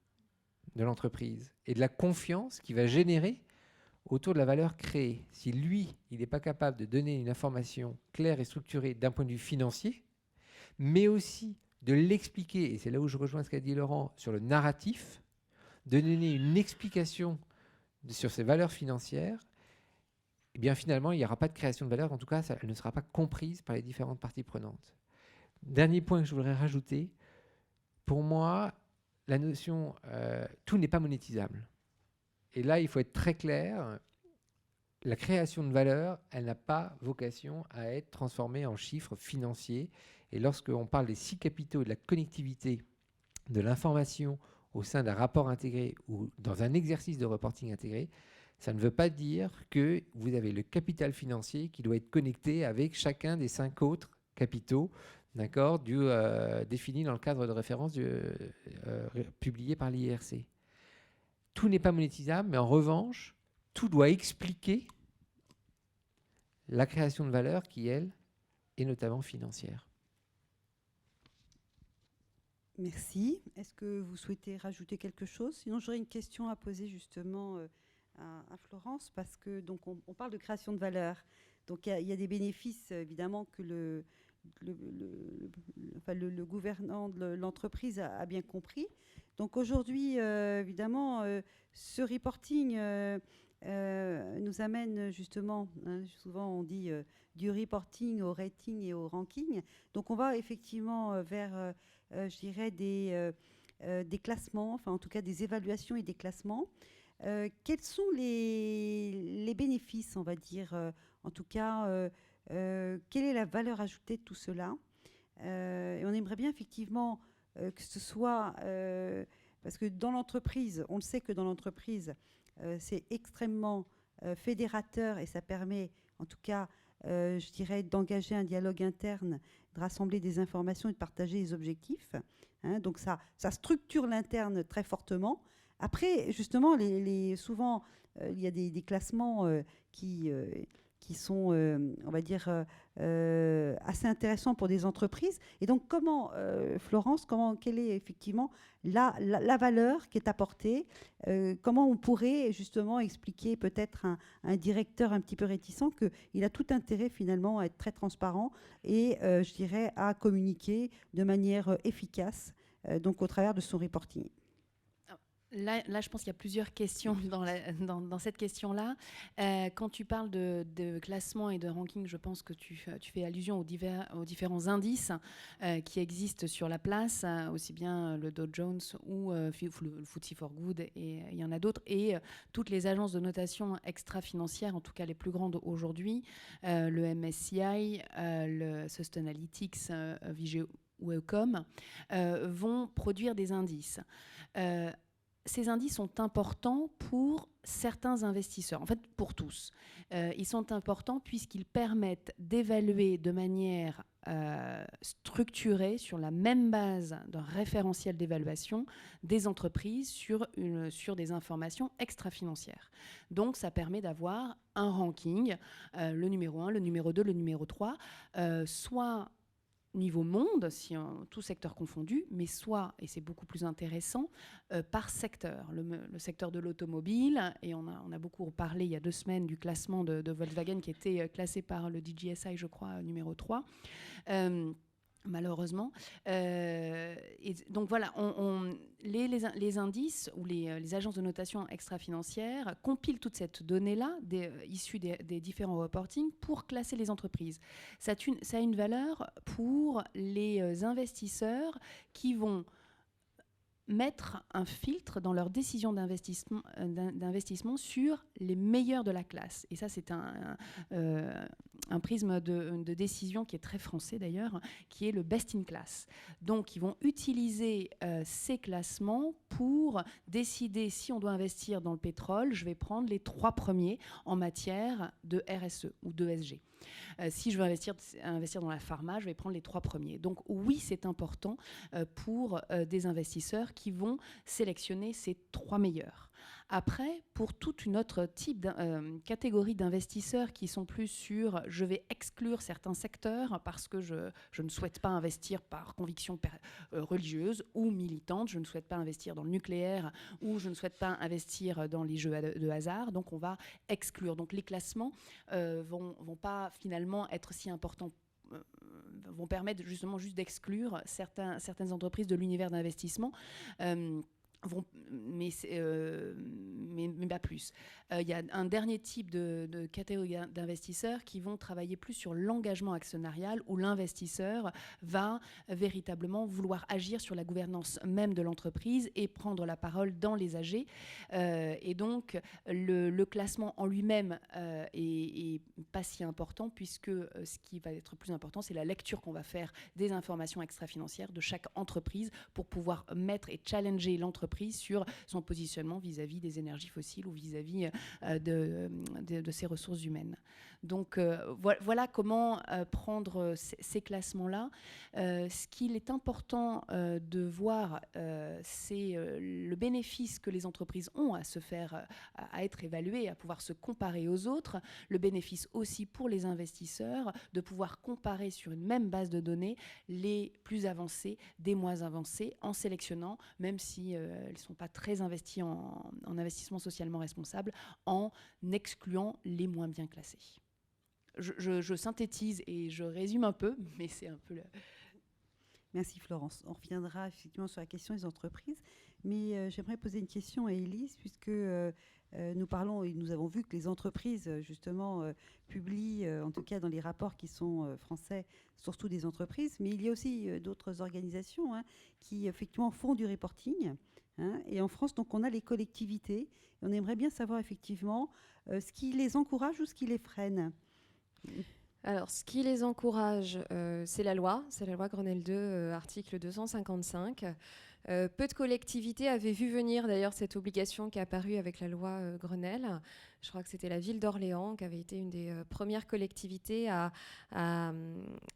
Speaker 3: de l'entreprise et de la confiance qu'il va générer autour de la valeur créée. Si lui, il n'est pas capable de donner une information claire et structurée d'un point de vue financier, mais aussi de l'expliquer, et c'est là où je rejoins ce qu'a dit Laurent, sur le narratif, de donner une explication sur ces valeurs financières, eh bien finalement, il n'y aura pas de création de valeur, en tout cas, elle ne sera pas comprise par les différentes parties prenantes. Dernier point que je voudrais rajouter, pour moi, la notion, tout n'est pas monétisable. Et là, il faut être très clair. la création de valeur, elle n'a pas vocation à être transformée en chiffres financiers. Et lorsqu'on parle des 6 capitaux et de la connectivité de l'information au sein d'un rapport intégré ou dans un exercice de reporting intégré, ça ne veut pas dire que vous avez le capital financier qui doit être connecté avec chacun des 5 autres capitaux, d'accord, définis dans le cadre de référence publié par l'IRC. Tout n'est pas monétisable, mais en revanche, tout doit expliquer la création de valeur qui, elle, est notamment financière.
Speaker 1: Merci. Est-ce que vous souhaitez rajouter quelque chose? Sinon, j'aurais une question à poser justement à Florence, parce que donc on parle de création de valeur. Donc il y a des bénéfices évidemment que le gouvernant de l'entreprise a bien compris. Donc aujourd'hui, évidemment, ce reporting nous amène justement, souvent on dit du reporting au rating et au ranking. Donc on va effectivement vers, je dirais, des classements, enfin en tout cas des évaluations et des classements. Quels sont les bénéfices, on va dire, en tout cas, quelle est la valeur ajoutée de tout cela? Et on aimerait bien effectivement que ce soit, parce que dans l'entreprise, on le sait que dans l'entreprise, c'est extrêmement fédérateur et ça permet, en tout cas, je dirais, d'engager un dialogue interne, de rassembler des informations et de partager les objectifs. Hein, donc ça structure l'interne très fortement. Après, justement, souvent, il y a des classements qui sont, on va dire, assez intéressants pour des entreprises. Et donc, comment, Florence, quelle est effectivement la valeur qui est apportée? Comment on pourrait justement expliquer peut-être un directeur un petit peu réticent qu'il a tout intérêt finalement à être très transparent et, je dirais, à communiquer de manière efficace, donc au travers de son reporting?
Speaker 6: Là, je pense qu'il y a plusieurs questions dans cette question-là. Quand tu parles de classement et de ranking, je pense que tu fais allusion aux différents indices qui existent sur la place, aussi bien le Dow Jones ou le FTSE4Good, et il y en a d'autres, et toutes les agences de notation extra-financières, en tout cas les plus grandes aujourd'hui, le MSCI, le Sustainalytics, Vigeo ou Ecom, vont produire des indices. Ces indices sont importants pour certains investisseurs, en fait pour tous. Ils sont importants puisqu'ils permettent d'évaluer de manière structurée, sur la même base d'un référentiel d'évaluation, des entreprises sur des informations extra-financières. Donc ça permet d'avoir un ranking, le numéro 1, le numéro 2, le numéro 3, soit niveau monde, tout secteur confondu, mais soit, et c'est beaucoup plus intéressant, par secteur. Le secteur de l'automobile, et on a beaucoup parlé il y a 2 semaines du classement de Volkswagen qui était classé par le DJSI, je crois, numéro 3. Malheureusement. Et donc voilà, les indices ou les agences de notation extra-financières compilent toute cette donnée-là, issue des différents reportings, pour classer les entreprises. Ça a une valeur pour les investisseurs qui vont mettre un filtre dans leur décision d'investissement sur les meilleurs de la classe. Et ça, c'est un prisme de décision qui est très français d'ailleurs, qui est le best in class. Donc, ils vont utiliser ces classements pour décider si on doit investir dans le pétrole. Je vais prendre les 3 premiers en matière de RSE ou d'ESG. Si je veux investir dans la pharma, je vais prendre les 3 premiers. Donc oui, c'est important pour des investisseurs qui vont sélectionner ces 3 meilleurs. Après, pour toute une autre catégorie d'investisseurs qui sont plus sur je vais exclure certains secteurs parce que je ne souhaite pas investir par conviction religieuse ou militante, je ne souhaite pas investir dans le nucléaire ou je ne souhaite pas investir dans les jeux de hasard, donc on va exclure. Donc les classements vont pas finalement être si importants, vont permettre justement juste d'exclure certaines entreprises de l'univers d'investissement. mais pas plus. Il y a un dernier type de catégorie d'investisseurs qui vont travailler plus sur l'engagement actionnarial, où l'investisseur va véritablement vouloir agir sur la gouvernance même de l'entreprise et prendre la parole dans les AG. Et donc, le classement en lui-même est pas si important, puisque ce qui va être plus important, c'est la lecture qu'on va faire des informations extra-financières de chaque entreprise pour pouvoir mettre et challenger l'entreprise sur son positionnement vis-à-vis des énergies fossiles ou vis-à-vis de ses ressources humaines. Donc voilà comment prendre ces classements-là. Ce qu'il est important de voir, c'est le bénéfice que les entreprises ont à se faire, à être évaluées, à pouvoir se comparer aux autres. Le bénéfice aussi pour les investisseurs de pouvoir comparer sur une même base de données les plus avancés des moins avancés en sélectionnant, même si elles ne sont pas très investies en investissement socialement responsable, en excluant les moins bien classés. Je synthétise et je résume un peu, mais c'est un peu le...
Speaker 1: Merci Florence. On reviendra effectivement sur la question des entreprises, mais j'aimerais poser une question à Élise, puisque nous parlons et nous avons vu que les entreprises justement publient, en tout cas dans les rapports qui sont français, surtout des entreprises, mais il y a aussi d'autres organisations qui effectivement font du reporting. Et en France, donc, on a les collectivités. Et on aimerait bien savoir effectivement ce qui les encourage ou ce qui les freine.
Speaker 2: Alors, ce qui les encourage, c'est la loi Grenelle 2, article 255. Peu de collectivités avaient vu venir d'ailleurs cette obligation qui est apparue avec la loi Grenelle. Je crois que c'était la ville d'Orléans qui avait été une des premières collectivités à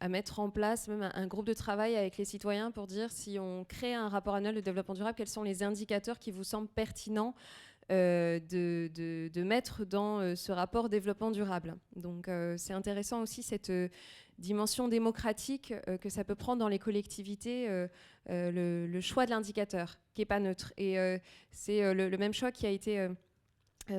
Speaker 2: mettre en place même un groupe de travail avec les citoyens pour dire si on crée un rapport annuel de développement durable, quels sont les indicateurs qui vous semblent pertinents de mettre dans ce rapport développement durable. Donc c'est intéressant aussi cette dimension démocratique que ça peut prendre dans les collectivités, le choix de l'indicateur qui n'est pas neutre. Et c'est le même choix qui a été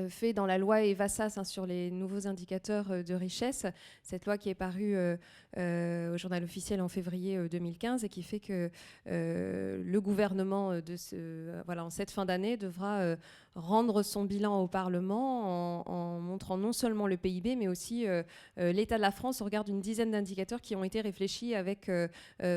Speaker 2: fait dans la loi EVASAS sur les nouveaux indicateurs de richesse, cette loi qui est parue au journal officiel en février 2015 et qui fait que le gouvernement en cette fin d'année devra rendre son bilan au Parlement en montrant non seulement le PIB mais aussi l'état de la France au regard d'une dizaine d'indicateurs qui ont été réfléchis avec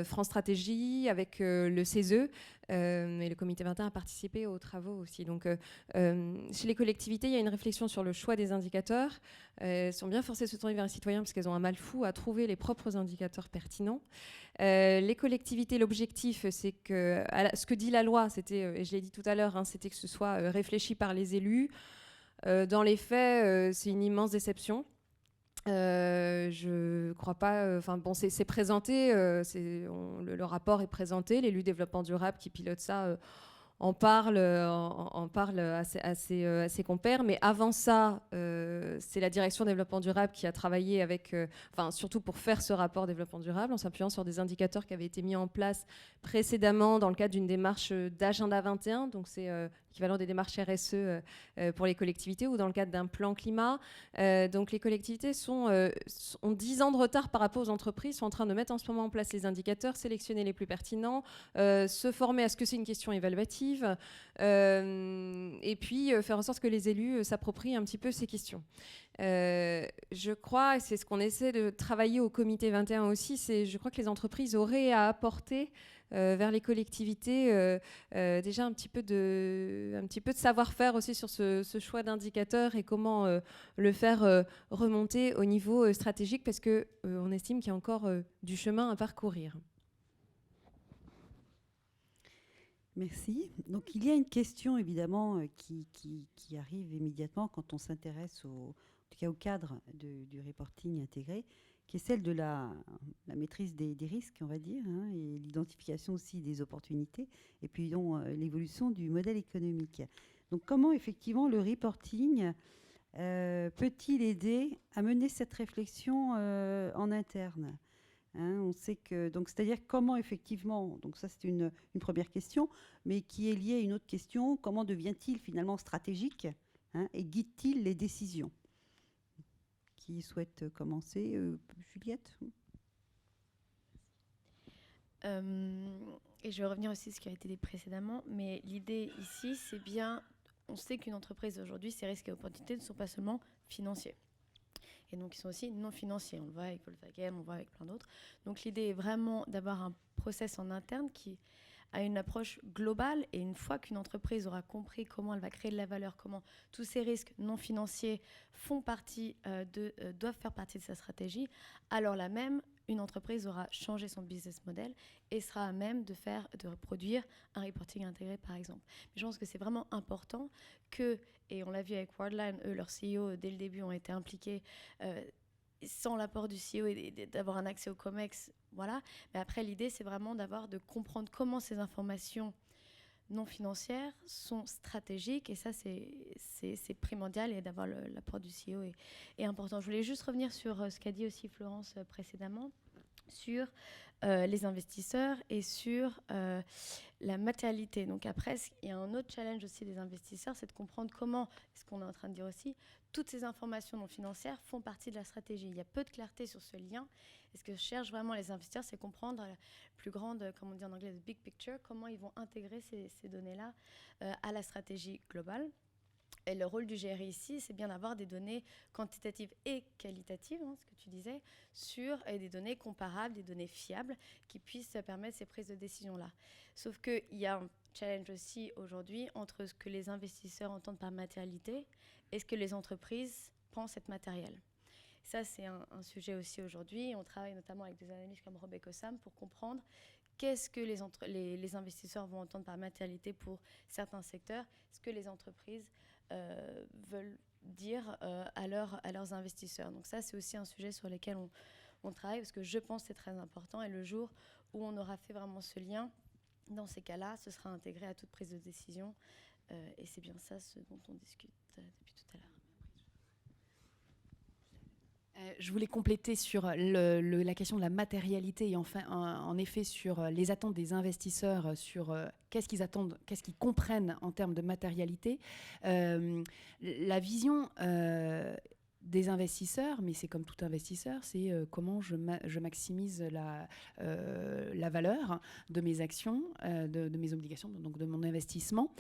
Speaker 2: France Stratégie, avec le CESE, et le comité 21 a participé aux travaux aussi. Donc chez les collectivités, il y a une réflexion sur le choix des indicateurs. Elles sont bien forcées de se tourner vers les citoyens parce qu'elles ont un mal fou à trouver les propres indicateurs pertinents. Les collectivités, l'objectif, c'est que ce que dit la loi, c'était, et je l'ai dit tout à l'heure, c'était que ce soit réfléchi par les élus. Dans les faits, c'est une immense déception. Je crois pas. Enfin bon, c'est présenté. Le rapport est présenté. L'élu développement durable qui pilote ça en parle à ses compères. Mais avant ça, c'est la direction développement durable qui a travaillé avec, surtout pour faire ce rapport développement durable, en s'appuyant sur des indicateurs qui avaient été mis en place précédemment dans le cadre d'une démarche d'agenda 21. Donc c'est l'équivalent des démarches RSE pour les collectivités ou dans le cadre d'un plan climat. Donc les collectivités ont 10 ans de retard par rapport aux entreprises, sont en train de mettre en ce moment en place les indicateurs, sélectionner les plus pertinents, se former à ce que c'est une question évaluative, et puis faire en sorte que les élus s'approprient un petit peu ces questions. Je crois, et c'est ce qu'on essaie de travailler au comité 21 aussi, je crois que les entreprises auraient à apporter vers les collectivités déjà un petit peu de savoir-faire aussi sur ce choix d'indicateurs et comment le faire remonter au niveau stratégique, parce qu'on estime qu'il y a encore du chemin à parcourir.
Speaker 1: Merci. Donc il y a une question évidemment qui arrive immédiatement quand on s'intéresse en tout cas au cadre du reporting intégré, qui est celle de la maîtrise des risques, on va dire, et l'identification aussi des opportunités, et puis l'évolution du modèle économique. Donc comment effectivement le reporting peut-il aider à mener cette réflexion en interne ? On sait que, donc, c'est-à-dire comment effectivement, donc ça c'est une première question, mais qui est liée à une autre question, comment devient-il finalement stratégique et guide-t-il les décisions ? Qui souhaite commencer ? Juliette ?
Speaker 4: Et je vais revenir aussi à ce qui a été dit précédemment, mais l'idée ici, c'est bien, on sait qu'une entreprise aujourd'hui, ses risques et opportunités ne sont pas seulement financiers. Et donc, ils sont aussi non financiers. On le voit avec Volkswagen, on le voit avec plein d'autres. Donc, l'idée est vraiment d'avoir un process en interne qui a une approche globale. Et une fois qu'une entreprise aura compris comment elle va créer de la valeur, comment tous ces risques non financiers doivent faire partie de sa stratégie, alors là même, une entreprise aura changé son business model et sera à même de reproduire un reporting intégré, par exemple. Mais je pense que c'est vraiment important que, et on l'a vu avec Worldline, eux, leurs CEO, dès le début, ont été impliqués sans l'apport du CEO et d'avoir un accès au COMEX, voilà. Mais après, l'idée, c'est vraiment de comprendre comment ces informations non financières sont stratégiques, et ça, c'est primordial, et d'avoir l'apport du CEO est important. Je voulais juste revenir sur ce qu'a dit aussi Florence précédemment, sur les investisseurs et sur la matérialité. Donc après, il y a un autre challenge aussi des investisseurs, c'est de comprendre comment, ce qu'on est en train de dire aussi, toutes ces informations non financières font partie de la stratégie. Il y a peu de clarté sur ce lien. Et ce que cherchent vraiment les investisseurs, c'est comprendre la plus grande, comme on dit en anglais, the big picture, comment ils vont intégrer ces données-là à la stratégie globale. Et le rôle du GRI ici, c'est bien d'avoir des données quantitatives et qualitatives, ce que tu disais, et des données comparables, des données fiables qui puissent permettre ces prises de décision-là. Sauf qu'il y a un challenge aussi aujourd'hui entre ce que les investisseurs entendent par matérialité et ce que les entreprises pensent être matériel. Ça, c'est un sujet aussi aujourd'hui. On travaille notamment avec des analystes comme Rob Ekosam pour comprendre qu'est-ce que les investisseurs vont entendre par matérialité pour certains secteurs, ce que les entreprises veulent dire à leurs investisseurs. Donc ça, c'est aussi un sujet sur lequel on travaille, parce que je pense que c'est très important, et le jour où on aura fait vraiment ce lien, dans ces cas-là, ce sera intégré à toute prise de décision, et c'est bien ça ce dont on discute depuis tout à l'heure.
Speaker 6: Je voulais compléter sur la question de la matérialité et enfin, en effet sur les attentes des investisseurs, sur qu'est-ce qu'ils attendent, qu'est-ce qu'ils comprennent en termes de matérialité. La vision des investisseurs, mais c'est comme tout investisseur, c'est comment je maximise la valeur de mes actions, de mes obligations, donc de mon investissement.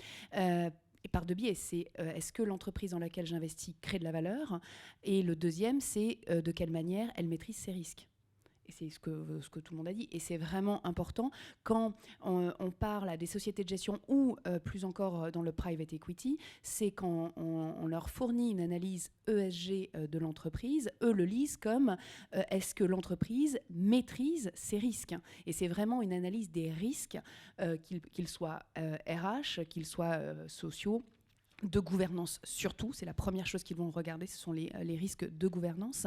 Speaker 6: Et par deux biais, c'est est-ce que l'entreprise dans laquelle j'investis crée de la valeur? Et le deuxième, c'est de quelle manière elle maîtrise ses risques. Et c'est ce que tout le monde a dit. Et c'est vraiment important quand on parle à des sociétés de gestion ou plus encore dans le private equity, c'est quand on leur fournit une analyse ESG de l'entreprise, eux le lisent comme est-ce que l'entreprise maîtrise ses risques. Et c'est vraiment une analyse des risques, qu'ils soient RH, qu'ils soient sociaux, de gouvernance surtout, c'est la première chose qu'ils vont regarder, ce sont les risques de gouvernance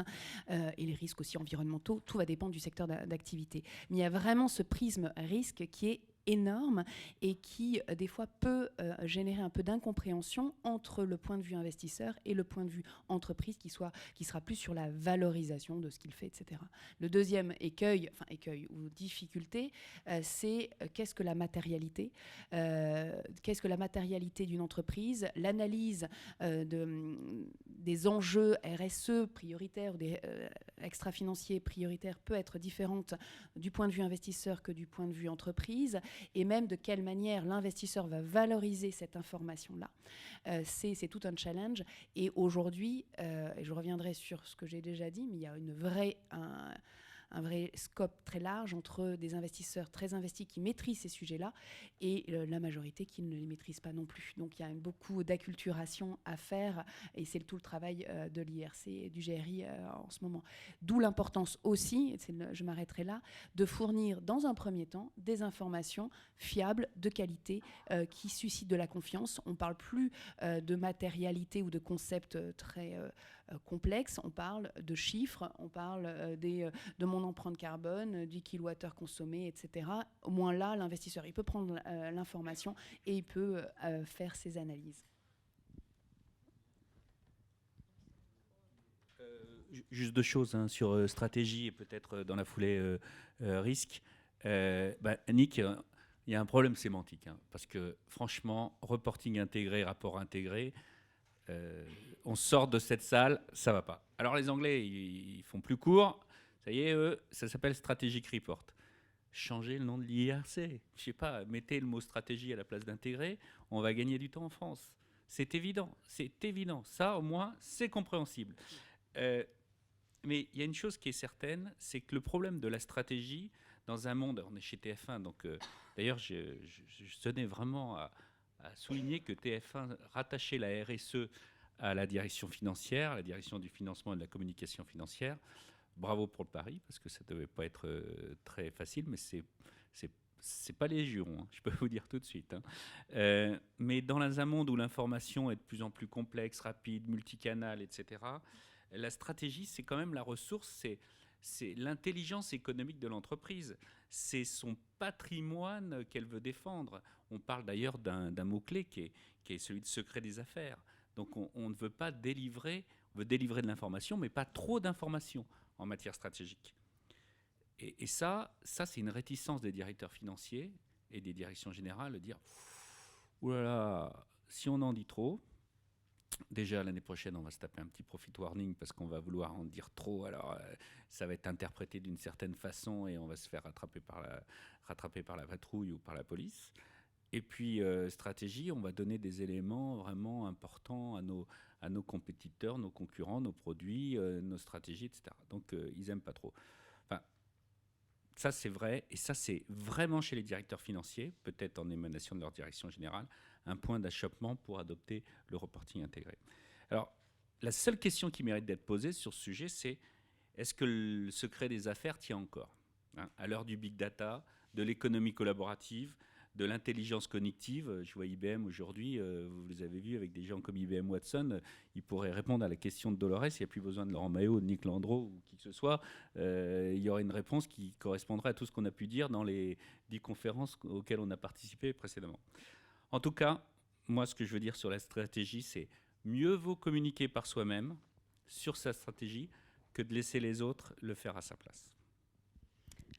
Speaker 6: et les risques aussi environnementaux, tout va dépendre du secteur d'activité. Mais il y a vraiment ce prisme risque qui est énorme et qui des fois peut générer un peu d'incompréhension entre le point de vue investisseur et le point de vue entreprise qui sera plus sur la valorisation de ce qu'il fait, etc. Le deuxième écueil ou difficulté, c'est qu'est-ce que la matérialité d'une entreprise, l'analyse des enjeux RSE prioritaires ou des extra-financiers prioritaires peut être différente du point de vue investisseur que du point de vue entreprise, et même de quelle manière l'investisseur va valoriser cette information-là. C'est tout un challenge. Et aujourd'hui, et je reviendrai sur ce que j'ai déjà dit, mais il y a un vrai scope très large entre des investisseurs très investis qui maîtrisent ces sujets-là et la majorité qui ne les maîtrise pas non plus. Donc il y a beaucoup d'acculturation à faire et c'est tout le travail de l'IRC et du GRI en ce moment. D'où l'importance aussi, je m'arrêterai là, de fournir dans un premier temps des informations fiables, de qualité, qui suscitent de la confiance. On ne parle plus de matérialité ou de concepts très complexes, on parle de chiffres, on parle de mon empreinte carbone, du kilowattheure consommé, etc. Au moins là, l'investisseur, il peut prendre l'information et il peut faire ses analyses.
Speaker 5: Juste deux choses sur stratégie et peut-être dans la foulée risque. Nick, il y a un problème sémantique, parce que franchement, reporting intégré, rapport intégré, on sort de cette salle, ça va pas. Alors les Anglais, ils font plus court, ça y est, eux, ça s'appelle Strategic Report. changez le nom de l'IRC. Je sais pas, mettez le mot stratégie à la place d'intégré, on va gagner du temps en France. C'est évident, c'est évident. Ça, au moins, c'est compréhensible. Mais il y a une chose qui est certaine, c'est que le problème de la stratégie, dans un monde, on est chez TF1, donc d'ailleurs, je tenais vraiment à souligner que TF1 rattachait la RSE à la direction financière, à la direction du financement et de la communication financière. Bravo pour le pari, parce que ça ne devait pas être très facile, mais c'est pas légion, hein, je peux vous dire tout de suite. Hein. Mais dans un monde où l'information est de plus en plus complexe, rapide, multicanal, etc., la stratégie, c'est quand même la ressource, c'est l'intelligence économique de l'entreprise. C'est son patrimoine qu'elle veut défendre. On parle d'ailleurs d'un mot-clé qui est celui de secret des affaires. Donc on ne veut pas délivrer, on veut délivrer de l'information, mais pas trop d'informations en matière stratégique. Et ça c'est une réticence des directeurs financiers et des directions générales de dire « Ouh là là, si on en dit trop, déjà l'année prochaine, on va se taper un petit profit warning parce qu'on va vouloir en dire trop, alors ça va être interprété d'une certaine façon et on va se faire rattraper par la patrouille ou par la police. Et puis, stratégie, on va donner des éléments vraiment importants à nos compétiteurs, nos concurrents, nos produits, nos stratégies, etc. Donc, ils n'aiment pas trop. Enfin, ça, c'est vrai. Et ça, c'est vraiment chez les directeurs financiers, peut-être en émanation de leur direction générale, un point d'achoppement pour adopter le reporting intégré. Alors, la seule question qui mérite d'être posée sur ce sujet, c'est est-ce que le secret des affaires tient encore, hein, à l'heure du big data, de l'économie collaborative, de l'intelligence cognitive. Je vois IBM aujourd'hui, vous les avez vus avec des gens comme IBM Watson, ils pourraient répondre à la question de Dolores, il n'y a plus besoin de Laurent Maheu, de Nick Landreau ou qui que ce soit, il y aurait une réponse qui correspondrait à tout ce qu'on a pu dire dans les 10 conférences auxquelles on a participé précédemment. En tout cas, moi ce que je veux dire sur la stratégie, c'est mieux vaut communiquer par soi-même sur sa stratégie que de laisser les autres le faire à sa place.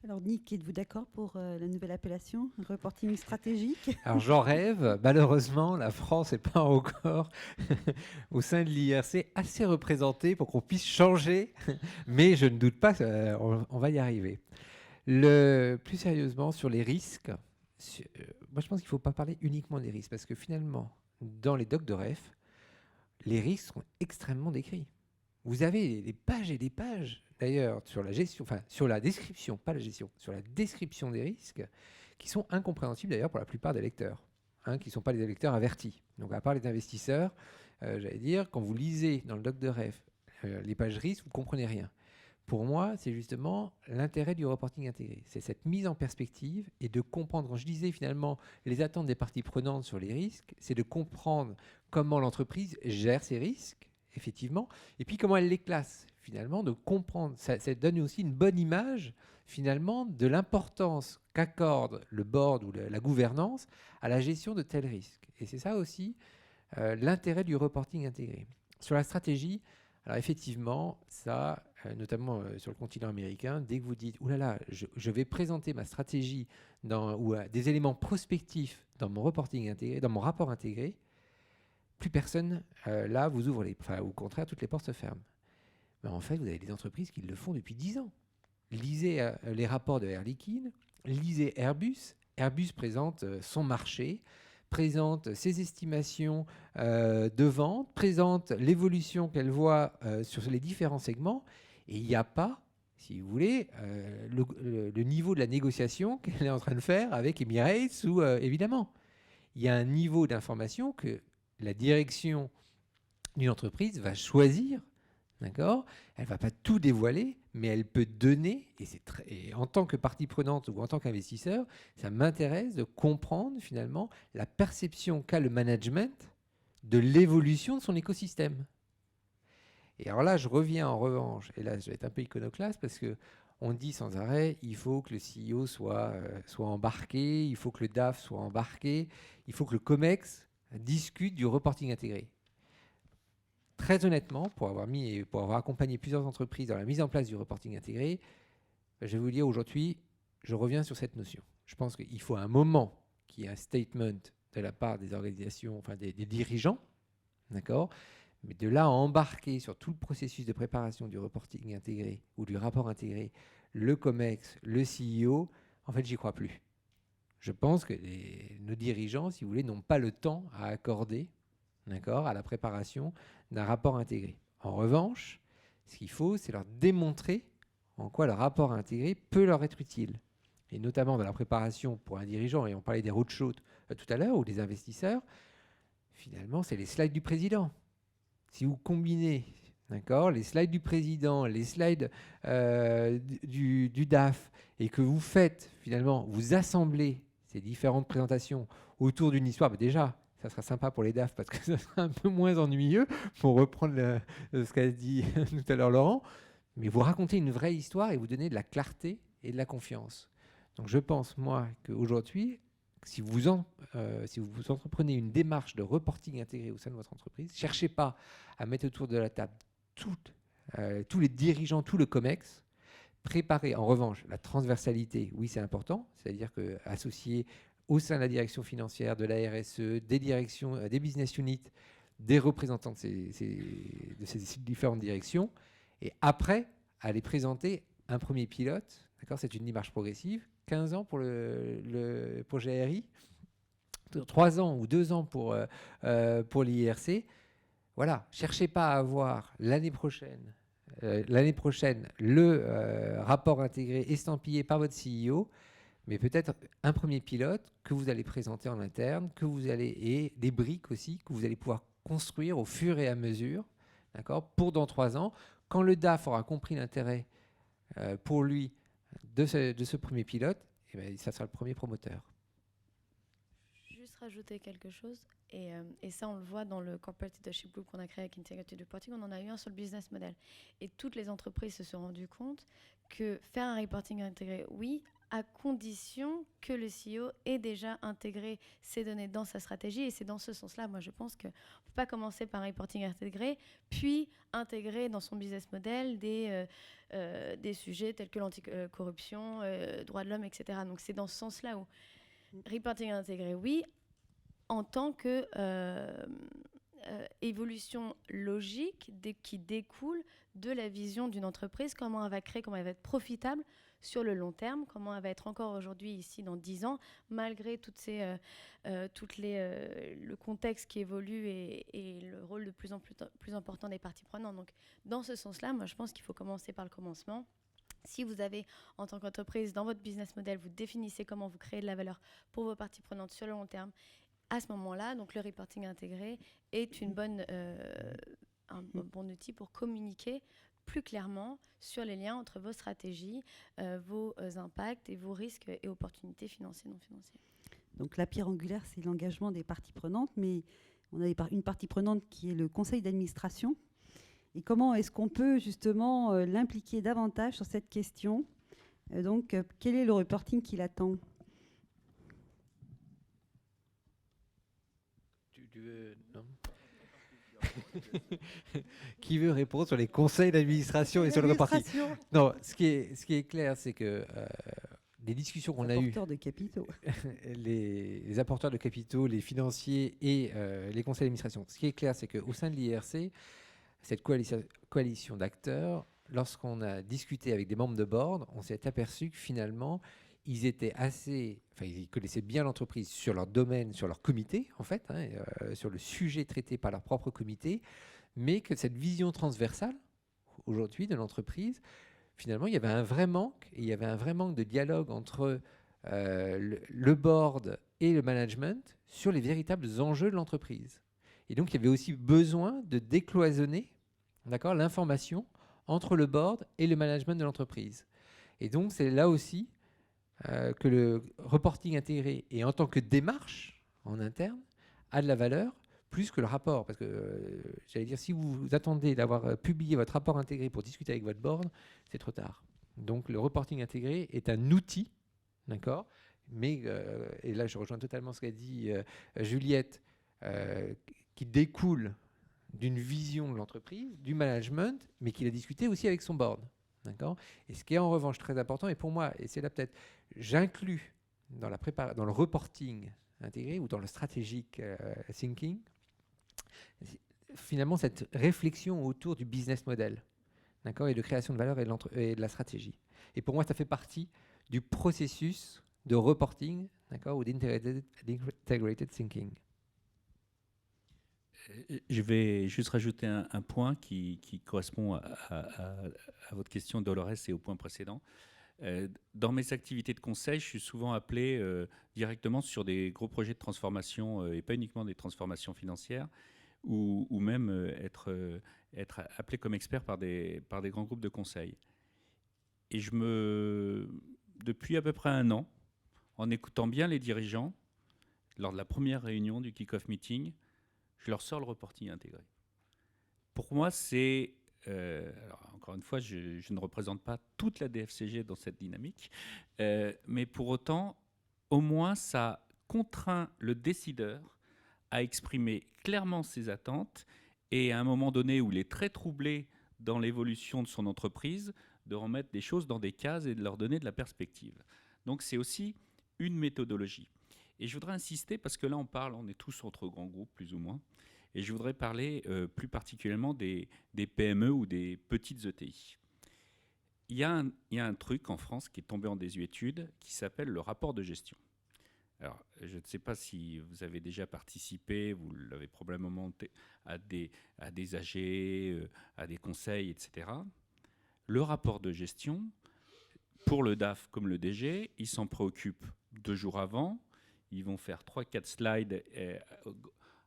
Speaker 1: Alors Nick, êtes-vous d'accord pour la nouvelle appellation, reporting stratégique?
Speaker 3: Alors j'en rêve, malheureusement la France n'est pas encore au sein de l'IRC assez représentée pour qu'on puisse changer, mais je ne doute pas, on va y arriver. Plus sérieusement, sur les risques, moi je pense qu'il ne faut pas parler uniquement des risques, parce que finalement, dans les docs de REF, les risques sont extrêmement décrits. Vous avez des pages et des pages, d'ailleurs, sur la gestion, enfin, sur la description, pas la gestion, sur la description des risques, qui sont incompréhensibles d'ailleurs pour la plupart des lecteurs, hein, qui ne sont pas des lecteurs avertis. Donc, à part les investisseurs, j'allais dire, quand vous lisez dans le doc de REF les pages risques, vous ne comprenez rien. Pour moi, c'est justement l'intérêt du reporting intégré. C'est cette mise en perspective et de comprendre, quand je disais finalement les attentes des parties prenantes sur les risques, c'est de comprendre comment l'entreprise gère ses risques, effectivement, et puis comment elle les classe, finalement, de comprendre. Ça donne aussi une bonne image, finalement, de l'importance qu'accorde le board ou la gouvernance à la gestion de tels risques. Et c'est ça aussi l'intérêt du reporting intégré. Sur la stratégie, alors effectivement, ça, notamment sur le continent américain, dès que vous dites « oulala, je vais présenter ma stratégie ou des éléments prospectifs dans mon reporting intégré, dans mon rapport intégré », plus personne, là, vous ouvre au contraire, toutes les portes se ferment. Mais en fait, vous avez des entreprises qui le font depuis 10 ans. Lisez les rapports de Air Liquide, lisez Airbus. Airbus présente son marché, présente ses estimations de vente, présente l'évolution qu'elle voit sur les différents segments. Et il n'y a pas, si vous voulez, le niveau de la négociation qu'elle est en train de faire avec Emirates ou évidemment. Il y a un niveau d'information que la direction d'une entreprise va choisir, d'accord ? Elle ne va pas tout dévoiler, mais elle peut donner, et en tant que partie prenante ou en tant qu'investisseur, ça m'intéresse de comprendre finalement la perception qu'a le management de l'évolution de son écosystème. Et alors là, je reviens en revanche, et là je vais être un peu iconoclaste parce que on dit sans arrêt, il faut que le CEO soit embarqué, il faut que le DAF soit embarqué, il faut que le COMEX discute du reporting intégré. Très honnêtement, pour avoir accompagné plusieurs entreprises dans la mise en place du reporting intégré, je vais vous dire aujourd'hui, je reviens sur cette notion. Je pense qu'il faut un moment qu'il y ait un statement de la part des organisations, enfin des dirigeants, d'accord ? Mais de là à embarquer sur tout le processus de préparation du reporting intégré ou du rapport intégré, le COMEX, le CEO, en fait, j'y crois plus. Je pense que nos dirigeants, si vous voulez, n'ont pas le temps à accorder, d'accord, à la préparation d'un rapport intégré. En revanche, ce qu'il faut, c'est leur démontrer en quoi le rapport intégré peut leur être utile. Et notamment dans la préparation pour un dirigeant, et on parlait des roadshows tout à l'heure, ou des investisseurs, finalement, c'est les slides du président. Si vous combinez, d'accord, les slides du président, les slides du DAF, et que vous faites, finalement, vous assemblez ces différentes présentations autour d'une histoire, bah déjà, ça sera sympa pour les DAF parce que ça sera un peu moins ennuyeux, pour reprendre ce qu'a dit tout à l'heure Laurent, mais vous racontez une vraie histoire et vous donnez de la clarté et de la confiance. Donc je pense, moi, qu'aujourd'hui, si vous entreprenez une démarche de reporting intégré au sein de votre entreprise, cherchez pas à mettre autour de la table tous les dirigeants, tout le COMEX. Préparez en revanche la transversalité, oui c'est important, c'est-à-dire que associer au sein de la direction financière, de la RSE, des directions, des business units, des représentants de ces différentes directions, et après aller présenter un premier pilote, d'accord, c'est une démarche progressive, 15 ans pour le projet RI, 3 ans ou 2 ans pour l'IRC. Voilà, cherchez pas à avoir l'année prochaine le rapport intégré estampillé par votre CEO, mais peut-être un premier pilote que vous allez présenter en interne, et des briques aussi que vous allez pouvoir construire au fur et à mesure, d'accord, pour dans 3 ans, quand le DAF aura compris l'intérêt pour lui de ce premier pilote, eh bien, ça sera le premier promoteur.
Speaker 4: Juste rajouter quelque chose, et ça on le voit dans le Corporate Leadership Group qu'on a créé avec Integrated Reporting, on en a eu un sur le business model. Et toutes les entreprises se sont rendues compte que faire un reporting intégré, oui, à condition que le CEO ait déjà intégré ces données dans sa stratégie. Et c'est dans ce sens-là, moi je pense qu'on ne peut pas commencer par un reporting intégré, puis intégrer dans son business model des sujets tels que l'anticorruption, droits de l'homme, etc. Donc c'est dans ce sens-là où reporting intégré, oui, en tant que évolution logique qui découle de la vision d'une entreprise, comment elle va créer, comment elle va être profitable sur le long terme, comment elle va être encore aujourd'hui ici dans 10 ans, malgré le contexte qui évolue et le rôle de plus en plus important des parties prenantes. Donc, dans ce sens-là, moi, je pense qu'il faut commencer par le commencement. Si vous avez, en tant qu'entreprise, dans votre business model, vous définissez comment vous créez de la valeur pour vos parties prenantes sur le long terme, à ce moment-là, donc le reporting intégré est un bon outil pour communiquer plus clairement sur les liens entre vos stratégies, vos impacts et vos risques et opportunités financières et non financières.
Speaker 1: Donc la pierre angulaire, c'est l'engagement des parties prenantes, mais on a une partie prenante qui est le conseil d'administration. Et comment est-ce qu'on peut justement l'impliquer davantage sur cette question ? Donc, quel est le reporting qui l'attend ?
Speaker 3: Non. Qui veut répondre sur les conseils d'administration et sur le reporting ? Non, ce qui est clair, c'est que les discussions qu'on a eues, les apporteurs de capitaux, les financiers et les conseils d'administration, ce qui est clair, c'est qu'au sein de l'IRC, cette coalition d'acteurs, lorsqu'on a discuté avec des membres de board, on s'est aperçu que finalement, ils connaissaient bien l'entreprise sur leur domaine, sur leur comité, en fait, sur le sujet traité par leur propre comité, mais que cette vision transversale, aujourd'hui, de l'entreprise, finalement, il y avait un vrai manque, et il y avait un vrai manque de dialogue entre le board et le management sur les véritables enjeux de l'entreprise. Et donc, il y avait aussi besoin de décloisonner, d'accord, l'information entre le board et le management de l'entreprise. Et donc, c'est là aussi que le reporting intégré et en tant que démarche en interne a de la valeur plus que le rapport. Parce que, j'allais dire, si vous attendez d'avoir publié votre rapport intégré pour discuter avec votre board, c'est trop tard. Donc, le reporting intégré est un outil, d'accord, mais, et là, je rejoins totalement ce qu'a dit Juliette, qui découle d'une vision de l'entreprise, du management, mais qu'il a discuté aussi avec son board. D'accord ? Et ce qui est en revanche très important, et pour moi, et c'est là peut-être, j'inclus dans le reporting intégré ou dans le strategic thinking, finalement cette réflexion autour du business model, d'accord, et de création de valeur et de la stratégie. Et pour moi, ça fait partie du processus de reporting, d'accord, ou d'integrated thinking.
Speaker 5: Je vais juste rajouter un point qui correspond à votre question, Dolores, et au point précédent. Dans mes activités de conseil, je suis souvent appelé directement sur des gros projets de transformation, et pas uniquement des transformations financières, ou même être appelé comme expert par des grands groupes de conseil. Et depuis à peu près un an, en écoutant bien les dirigeants, lors de la première réunion du kick-off meeting, je leur sors le reporting intégré. Pour moi, c'est... alors, encore une fois, je ne représente pas toute la DFCG dans cette dynamique, mais pour autant, au moins, ça contraint le décideur à exprimer clairement ses attentes et à un moment donné où il est très troublé dans l'évolution de son entreprise, de remettre des choses dans des cases et de leur donner de la perspective. Donc c'est aussi une méthodologie. Et je voudrais insister, parce que là on est tous entre grands groupes plus ou moins, et je voudrais parler plus particulièrement des PME ou des petites ETI. Il y a un truc en France qui est tombé en désuétude qui s'appelle le rapport de gestion. Alors, je ne sais pas si vous avez déjà participé, vous l'avez probablement à des AG, à des conseils, etc. Le rapport de gestion, pour le DAF comme le DG, ils s'en préoccupent 2 jours avant. Ils vont faire 3-4 slides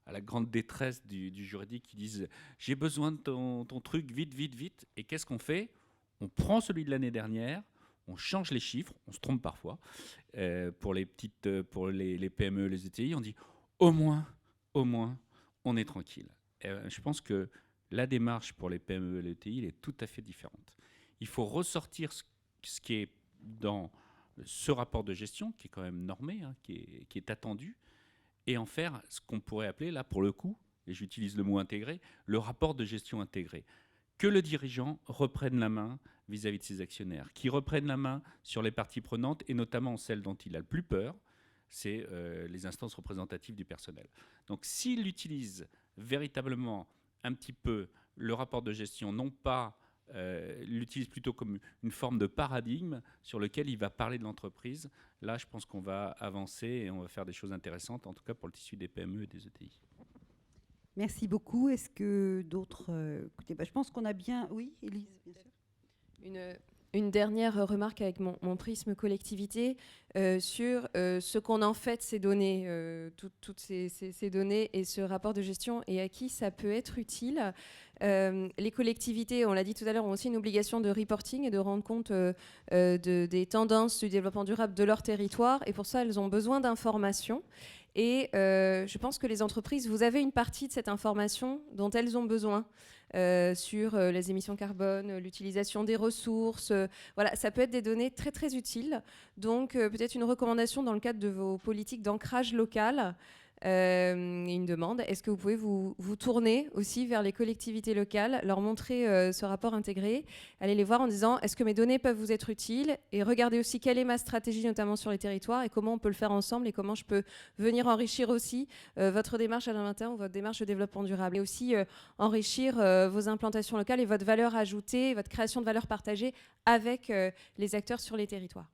Speaker 5: à la grande détresse du juridique qui disent « J'ai besoin de ton truc, vite, vite, vite ». Et qu'est-ce qu'on fait? On prend celui de l'année dernière, on change les chiffres, on se trompe parfois. Pour les PME, les ETI, on dit au moins, on est tranquille. Je pense que la démarche pour les PME et les ETI, elle est tout à fait différente. Il faut ressortir ce qui est dans ce rapport de gestion, qui est quand même normé, hein, qui est attendu, et en faire ce qu'on pourrait appeler, là pour le coup, et j'utilise le mot intégré, le rapport de gestion intégré. Que le dirigeant reprenne la main vis-à-vis de ses actionnaires, qui reprenne la main sur les parties prenantes, et notamment celles dont il a le plus peur, c'est les instances représentatives du personnel. Donc s'il utilise véritablement un petit peu le rapport de gestion, non pas l'utilise plutôt comme une forme de paradigme sur lequel il va parler de l'entreprise, là je pense qu'on va avancer et on va faire des choses intéressantes, en tout cas pour le tissu des PME et des ETI.
Speaker 1: Merci beaucoup. Est-ce que d'autres... écoutez, je pense qu'on a bien... Oui, Élise, bien sûr.
Speaker 2: Une dernière remarque avec mon prisme collectivité sur ce qu'on en fait ces données, toutes ces données et ce rapport de gestion et à qui ça peut être utile. Les collectivités, on l'a dit tout à l'heure, ont aussi une obligation de reporting et de rendre compte des tendances du développement durable de leur territoire, et pour ça, elles ont besoin d'informations. Et je pense que les entreprises, vous avez une partie de cette information dont elles ont besoin sur les émissions carbone, l'utilisation des ressources. Voilà, ça peut être des données très très utiles. Donc peut-être une recommandation dans le cadre de vos politiques d'ancrage local. Une demande, est-ce que vous pouvez vous tourner aussi vers les collectivités locales, leur montrer ce rapport intégré, aller les voir en disant est-ce que mes données peuvent vous être utiles, et regardez aussi quelle est ma stratégie notamment sur les territoires et comment on peut le faire ensemble et comment je peux venir enrichir aussi votre démarche à l'interne ou votre démarche de développement durable, et aussi enrichir vos implantations locales et votre valeur ajoutée, votre création de valeur partagée avec les acteurs sur les territoires.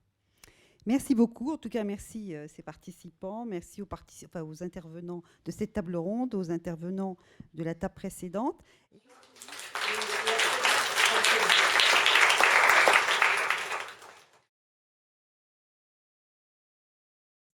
Speaker 1: Merci beaucoup. En tout cas, merci ces participants. Merci aux intervenants de cette table ronde, aux intervenants de la table précédente.